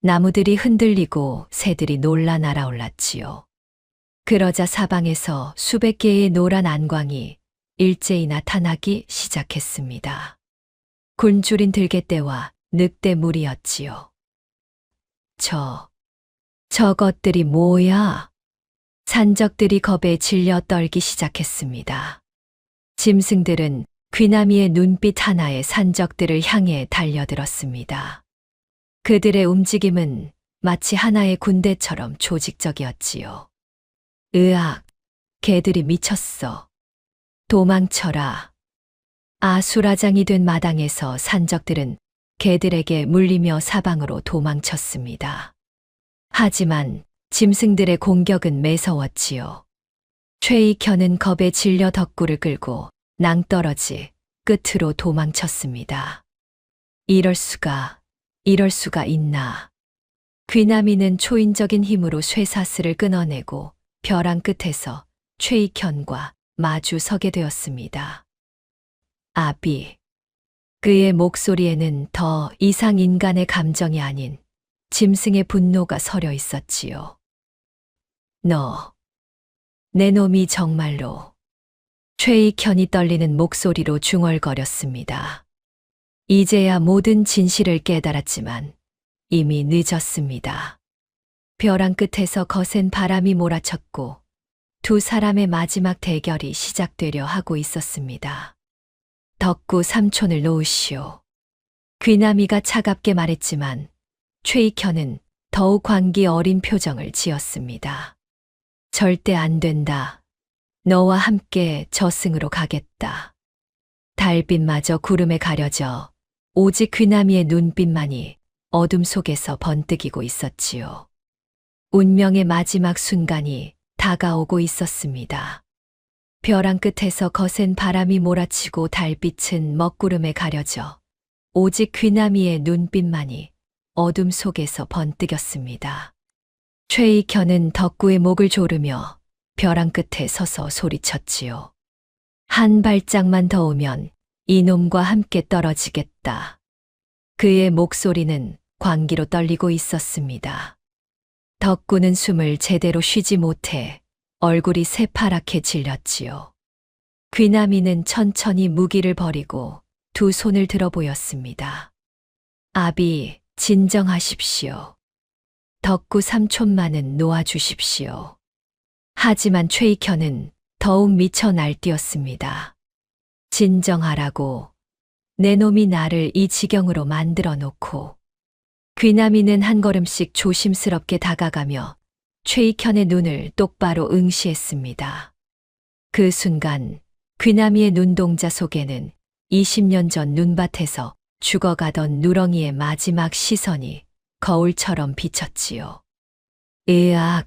나무들이 흔들리고 새들이 놀라 날아올랐지요. 그러자 사방에서 수백 개의 노란 안광이 일제히 나타나기 시작했습니다. 굶주린 들개떼와 늑대무리였지요. 저것들이 뭐야? 산적들이 겁에 질려 떨기 시작했습니다. 짐승들은 귀나미의 눈빛 하나에 산적들을 향해 달려들었습니다. 그들의 움직임은 마치 하나의 군대처럼 조직적이었지요. 으악, 개들이 미쳤어. 도망쳐라. 아수라장이 된 마당에서 산적들은 개들에게 물리며 사방으로 도망쳤습니다. 하지만 짐승들의 공격은 매서웠지요. 최익현은 겁에 질려 덕구를 끌고 낭떠러지 끝으로 도망쳤습니다. 이럴 수가 있나. 귀나미는 초인적인 힘으로 쇠사슬을 끊어내고 벼랑 끝에서 최익현과 마주 서게 되었습니다. 아비. 그의 목소리에는 더 이상 인간의 감정이 아닌 짐승의 분노가 서려 있었지요. 내 놈이 정말로. 최익현이 떨리는 목소리로 중얼거렸습니다. 이제야 모든 진실을 깨달았지만 이미 늦었습니다. 벼랑 끝에서 거센 바람이 몰아쳤고 두 사람의 마지막 대결이 시작되려 하고 있었습니다. 덕구 삼촌을 놓으시오. 귀나미가 차갑게 말했지만 최익현은 더욱 광기 어린 표정을 지었습니다. 절대 안 된다. 너와 함께 저승으로 가겠다. 달빛마저 구름에 가려져 오직 귀나미의 눈빛만이 어둠 속에서 번뜩이고 있었지요. 운명의 마지막 순간이 다가오고 있었습니다. 벼랑 끝에서 거센 바람이 몰아치고 달빛은 먹구름에 가려져 오직 귀나미의 눈빛만이 어둠 속에서 번뜩였습니다. 최익현은 덕구의 목을 조르며 벼랑 끝에 서서 소리쳤지요. 한 발짝만 더 오면 이놈과 함께 떨어지겠다. 그의 목소리는 광기로 떨리고 있었습니다. 덕구는 숨을 제대로 쉬지 못해 얼굴이 새파랗게 질렸지요. 귀나미는 천천히 무기를 버리고 두 손을 들어 보였습니다. 아비, 진정하십시오. 덕구 삼촌만은 놓아주십시오. 하지만 최익현은 더욱 미쳐 날뛰었습니다. 진정하라고. 내 놈이 나를 이 지경으로 만들어 놓고. 귀나미는 한 걸음씩 조심스럽게 다가가며 최익현의 눈을 똑바로 응시했습니다. 그 순간 귀나미의 눈동자 속에는 20년 전 눈밭에서 죽어가던 누렁이의 마지막 시선이 거울처럼 비쳤지요. 으악,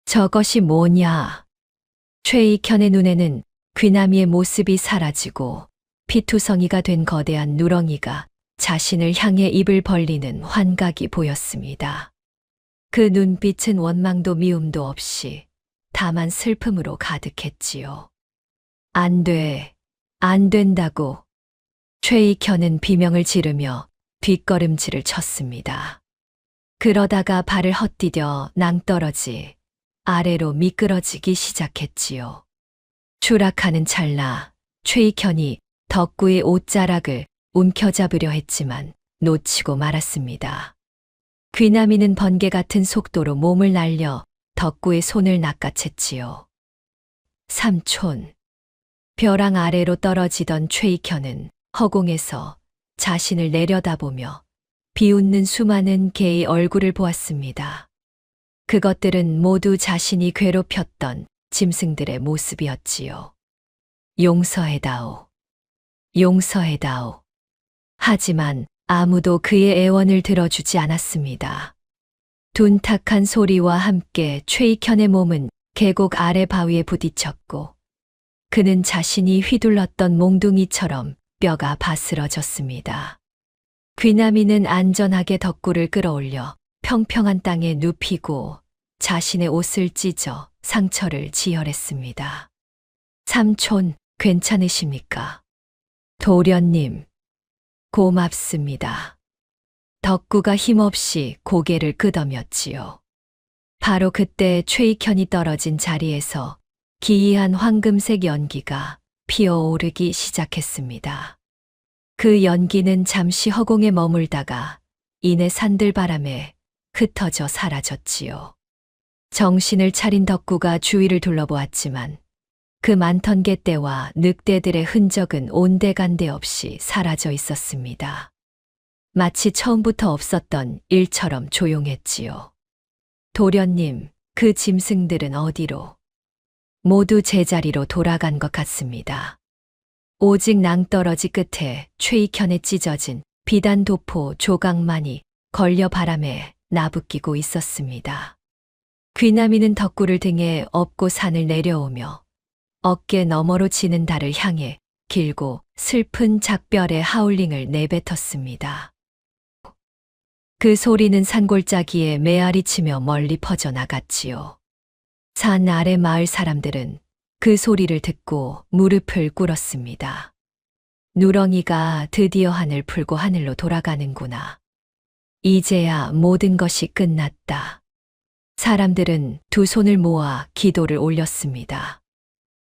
저것이 뭐냐? 최익현의 눈에는 귀나미의 모습이 사라지고 피투성이가 된 거대한 누렁이가 자신을 향해 입을 벌리는 환각이 보였습니다. 그 눈빛은 원망도 미움도 없이 다만 슬픔으로 가득했지요. 안 된다고. 최익현은 비명을 지르며 뒷걸음질을 쳤습니다. 그러다가 발을 헛디뎌 낭떠러지 아래로 미끄러지기 시작했지요. 추락하는 찰나 최익현이 덕구의 옷자락을 움켜잡으려 했지만 놓치고 말았습니다. 귀나미는 번개 같은 속도로 몸을 날려 덕구의 손을 낚아챘지요. 삼촌. 벼랑 아래로 떨어지던 최익현은 허공에서 자신을 내려다보며 비웃는 수많은 개의 얼굴을 보았습니다. 그것들은 모두 자신이 괴롭혔던 짐승들의 모습이었지요. 용서해다오. 용서해다오. 하지만 아무도 그의 애원을 들어주지 않았습니다. 둔탁한 소리와 함께 최익현의 몸은 계곡 아래 바위에 부딪혔고 그는 자신이 휘둘렀던 몽둥이처럼 뼈가 바스러졌습니다. 귀나미는 안전하게 덕구를 끌어올려 평평한 땅에 눕히고 자신의 옷을 찢어 상처를 지혈했습니다. 삼촌, 괜찮으십니까? 도련님, 고맙습니다. 덕구가 힘없이 고개를 끄덕였지요. 바로 그때 최익현이 떨어진 자리에서 기이한 황금색 연기가 피어오르기 시작했습니다. 그 연기는 잠시 허공에 머물다가 이내 산들바람에 흩어져 사라졌지요. 정신을 차린 덕구가 주위를 둘러보았지만 그 많던 갯대와 늑대들의 흔적은 온데간데 없이 사라져 있었습니다. 마치 처음부터 없었던 일처럼 조용했지요. 도련님, 그 짐승들은 어디로? 모두 제자리로 돌아간 것 같습니다. 오직 낭떠러지 끝에 최익현에 찢어진 비단 도포 조각만이 걸려 바람에 나부끼고 있었습니다. 귀나미는 덕구를 등에 업고 산을 내려오며 어깨 너머로 지는 달을 향해 길고 슬픈 작별의 하울링을 내뱉었습니다. 그 소리는 산골짜기에 메아리치며 멀리 퍼져나갔지요. 산 아래 마을 사람들은 그 소리를 듣고 무릎을 꿇었습니다. 누렁이가 드디어 하늘 풀고 하늘로 돌아가는구나. 이제야 모든 것이 끝났다. 사람들은 두 손을 모아 기도를 올렸습니다.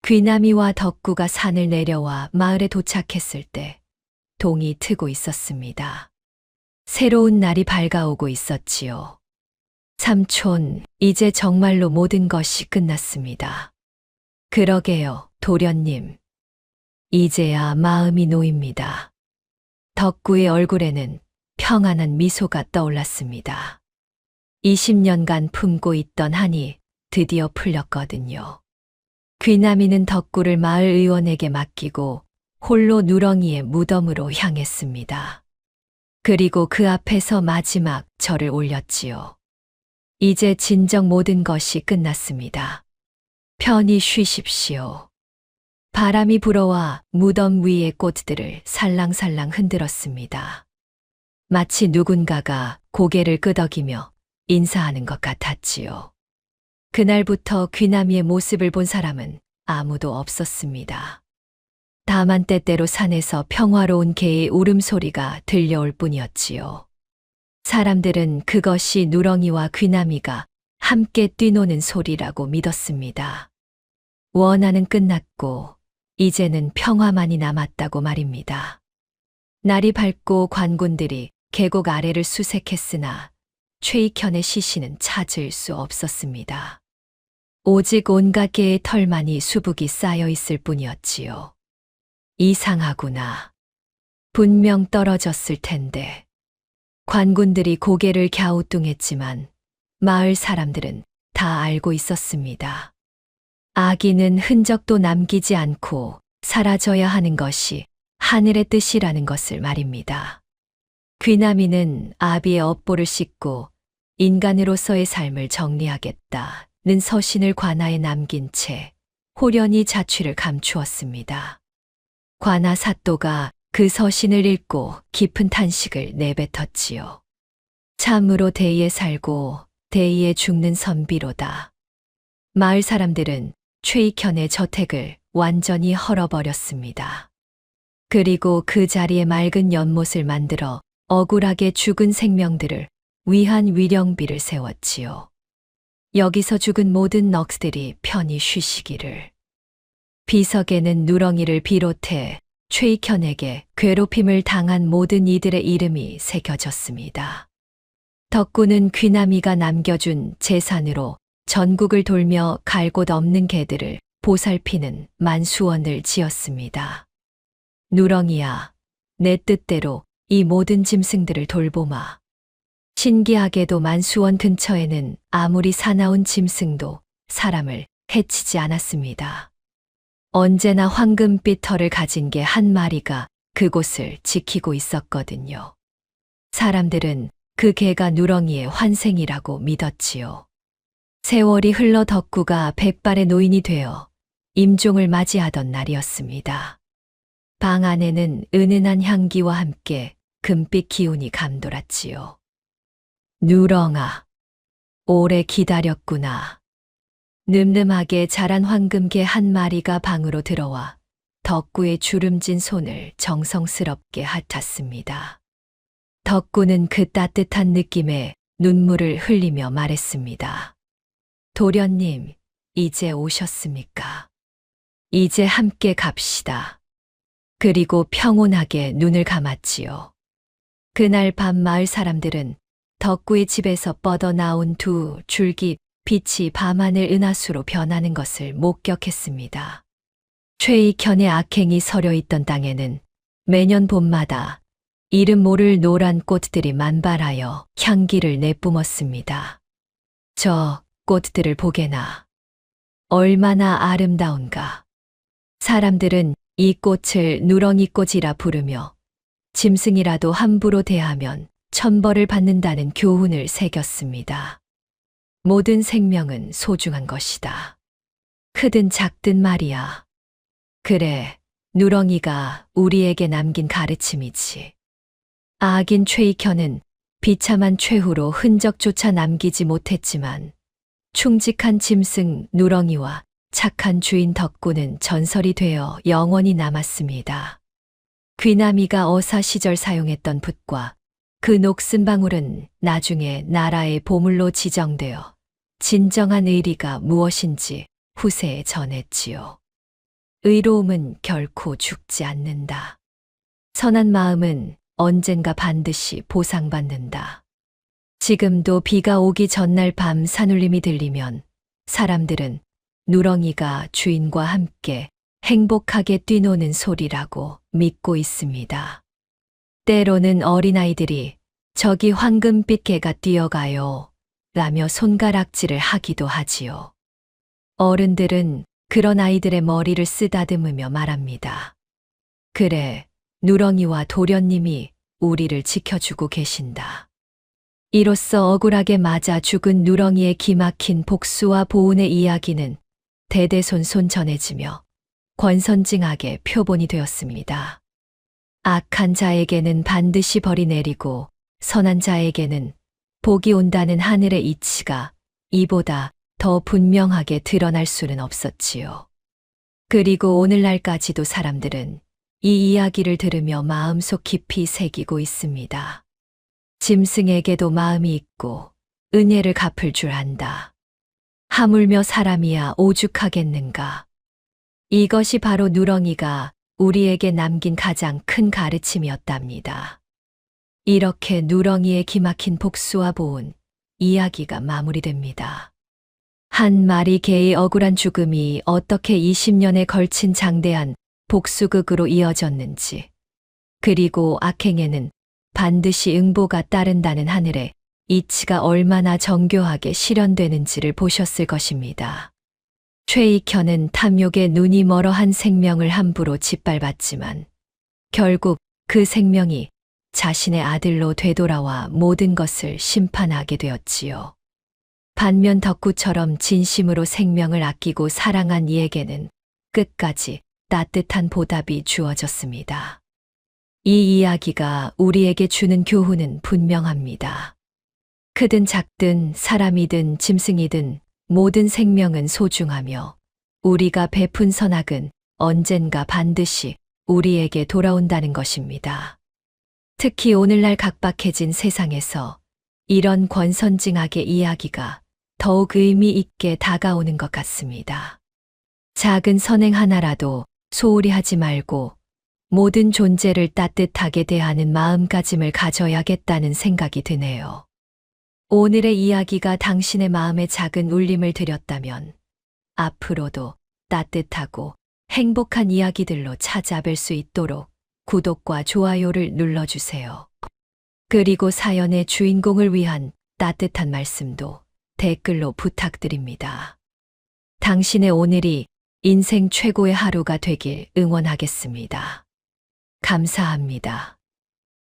귀나미와 덕구가 산을 내려와 마을에 도착했을 때 동이 트고 있었습니다. 새로운 날이 밝아오고 있었지요. 삼촌, 이제 정말로 모든 것이 끝났습니다. 그러게요, 도련님. 이제야 마음이 놓입니다. 덕구의 얼굴에는 평안한 미소가 떠올랐습니다. 20년간 품고 있던 한이 드디어 풀렸거든요. 귀나미는 덕구를 마을 의원에게 맡기고 홀로 누렁이의 무덤으로 향했습니다. 그리고 그 앞에서 마지막 절을 올렸지요. 이제 진정 모든 것이 끝났습니다. 편히 쉬십시오. 바람이 불어와 무덤 위의 꽃들을 살랑살랑 흔들었습니다. 마치 누군가가 고개를 끄덕이며 인사하는 것 같았지요. 그날부터 귀나미의 모습을 본 사람은 아무도 없었습니다. 다만 때때로 산에서 평화로운 개의 울음소리가 들려올 뿐이었지요. 사람들은 그것이 누렁이와 귀나미가 함께 뛰노는 소리라고 믿었습니다. 원한은 끝났고 이제는 평화만이 남았다고 말입니다. 날이 밝고 관군들이 계곡 아래를 수색했으나 최익현의 시신은 찾을 수 없었습니다. 오직 온갖 개의 털만이 수북이 쌓여 있을 뿐이었지요. 이상하구나. 분명 떨어졌을 텐데. 관군들이 고개를 갸우뚱했지만 마을 사람들은 다 알고 있었습니다. 아기는 흔적도 남기지 않고 사라져야 하는 것이 하늘의 뜻이라는 것을 말입니다. 귀나미는 아비의 업보를 씻고 인간으로서의 삶을 정리하겠다는 서신을 관아에 남긴 채 호련히 자취를 감추었습니다. 관아 사또가 그 서신을 읽고 깊은 탄식을 내뱉었지요. 참으로 대의에 살고 대의에 죽는 선비로다. 마을 사람들은 최익현의 저택을 완전히 헐어버렸습니다. 그리고 그 자리에 맑은 연못을 만들어 억울하게 죽은 생명들을 위한 위령비를 세웠지요. 여기서 죽은 모든 넋들이 편히 쉬시기를. 비석에는 누렁이를 비롯해 최익현에게 괴롭힘을 당한 모든 이들의 이름이 새겨졌습니다. 덕구는 귀나미가 남겨준 재산으로 전국을 돌며 갈 곳 없는 개들을 보살피는 만수원을 지었습니다. 누렁이야, 내 뜻대로 이 모든 짐승들을 돌보마. 신기하게도 만수원 근처에는 아무리 사나운 짐승도 사람을 해치지 않았습니다. 언제나 황금빛 털을 가진 개 한 마리가 그곳을 지키고 있었거든요. 사람들은 그 개가 누렁이의 환생이라고 믿었지요. 세월이 흘러 덕구가 100발의 노인이 되어 임종을 맞이하던 날이었습니다. 방 안에는 은은한 향기와 함께 금빛 기운이 감돌았지요. 누렁아, 오래 기다렸구나. 늠름하게 자란 황금개 한 마리가 방으로 들어와 덕구의 주름진 손을 정성스럽게 핥았습니다. 덕구는 그 따뜻한 느낌에 눈물을 흘리며 말했습니다. 도련님, 이제 오셨습니까? 이제 함께 갑시다. 그리고 평온하게 눈을 감았지요. 그날 밤 마을 사람들은 덕구의 집에서 뻗어나온 두 줄기 빛이 밤하늘 은하수로 변하는 것을 목격했습니다. 최익현의 악행이 서려 있던 땅에는 매년 봄마다 이름 모를 노란 꽃들이 만발하여 향기를 내뿜었습니다. 저 꽃들을 보게나 얼마나 아름다운가. 사람들은 이 꽃을 누렁이꽃이라 부르며 짐승이라도 함부로 대하면 천벌을 받는다는 교훈을 새겼습니다. 모든 생명은 소중한 것이다. 크든 작든 말이야. 그래, 누렁이가 우리에게 남긴 가르침이지. 악인 최익현은 비참한 최후로 흔적조차 남기지 못했지만 충직한 짐승 누렁이와 착한 주인 덕구는 전설이 되어 영원히 남았습니다. 귀남이가 어사 시절 사용했던 붓과 그 녹슨 방울은 나중에 나라의 보물로 지정되어 진정한 의리가 무엇인지 후세에 전했지요. 의로움은 결코 죽지 않는다. 선한 마음은 언젠가 반드시 보상받는다. 지금도 비가 오기 전날 밤 산울림이 들리면 사람들은 누렁이가 주인과 함께 행복하게 뛰노는 소리라고 믿고 있습니다. 때로는 어린아이들이 저기 황금빛 개가 뛰어가요 라며 손가락질을 하기도 하지요. 어른들은 그런 아이들의 머리를 쓰다듬으며 말합니다. 그래, 누렁이와 도련님이 우리를 지켜주고 계신다. 이로써 억울하게 맞아 죽은 누렁이의 기막힌 복수와 보훈의 이야기는 대대손손 전해지며 권선징악의 표본이 되었습니다. 악한 자에게는 반드시 벌이 내리고 선한 자에게는 복이 온다는 하늘의 이치가 이보다 더 분명하게 드러날 수는 없었지요. 그리고 오늘날까지도 사람들은 이 이야기를 들으며 마음속 깊이 새기고 있습니다. 짐승에게도 마음이 있고 은혜를 갚을 줄 안다. 하물며 사람이야 오죽하겠는가. 이것이 바로 누렁이가 우리에게 남긴 가장 큰 가르침이었답니다. 이렇게 누렁이의 기막힌 복수와 보훈, 이야기가 마무리됩니다. 한 마리 개의 억울한 죽음이 어떻게 20년에 걸친 장대한 복수극으로 이어졌는지, 그리고 악행에는 반드시 응보가 따른다는 하늘의 이치가 얼마나 정교하게 실현되는지를 보셨을 것입니다. 최익현은 탐욕에 눈이 멀어 한 생명을 함부로 짓밟았지만 결국 그 생명이 자신의 아들로 되돌아와 모든 것을 심판하게 되었지요. 반면 덕구처럼 진심으로 생명을 아끼고 사랑한 이에게는 끝까지 따뜻한 보답이 주어졌습니다. 이 이야기가 우리에게 주는 교훈은 분명합니다. 크든 작든 사람이든 짐승이든 모든 생명은 소중하며 우리가 베푼 선악은 언젠가 반드시 우리에게 돌아온다는 것입니다. 특히 오늘날 각박해진 세상에서 이런 권선징악의 이야기가 더욱 의미 있게 다가오는 것 같습니다. 작은 선행 하나라도 소홀히 하지 말고 모든 존재를 따뜻하게 대하는 마음가짐을 가져야겠다는 생각이 드네요. 오늘의 이야기가 당신의 마음에 작은 울림을 드렸다면 앞으로도 따뜻하고 행복한 이야기들로 찾아뵐 수 있도록 구독과 좋아요를 눌러주세요. 그리고 사연의 주인공을 위한 따뜻한 말씀도 댓글로 부탁드립니다. 당신의 오늘이 인생 최고의 하루가 되길 응원하겠습니다. 감사합니다.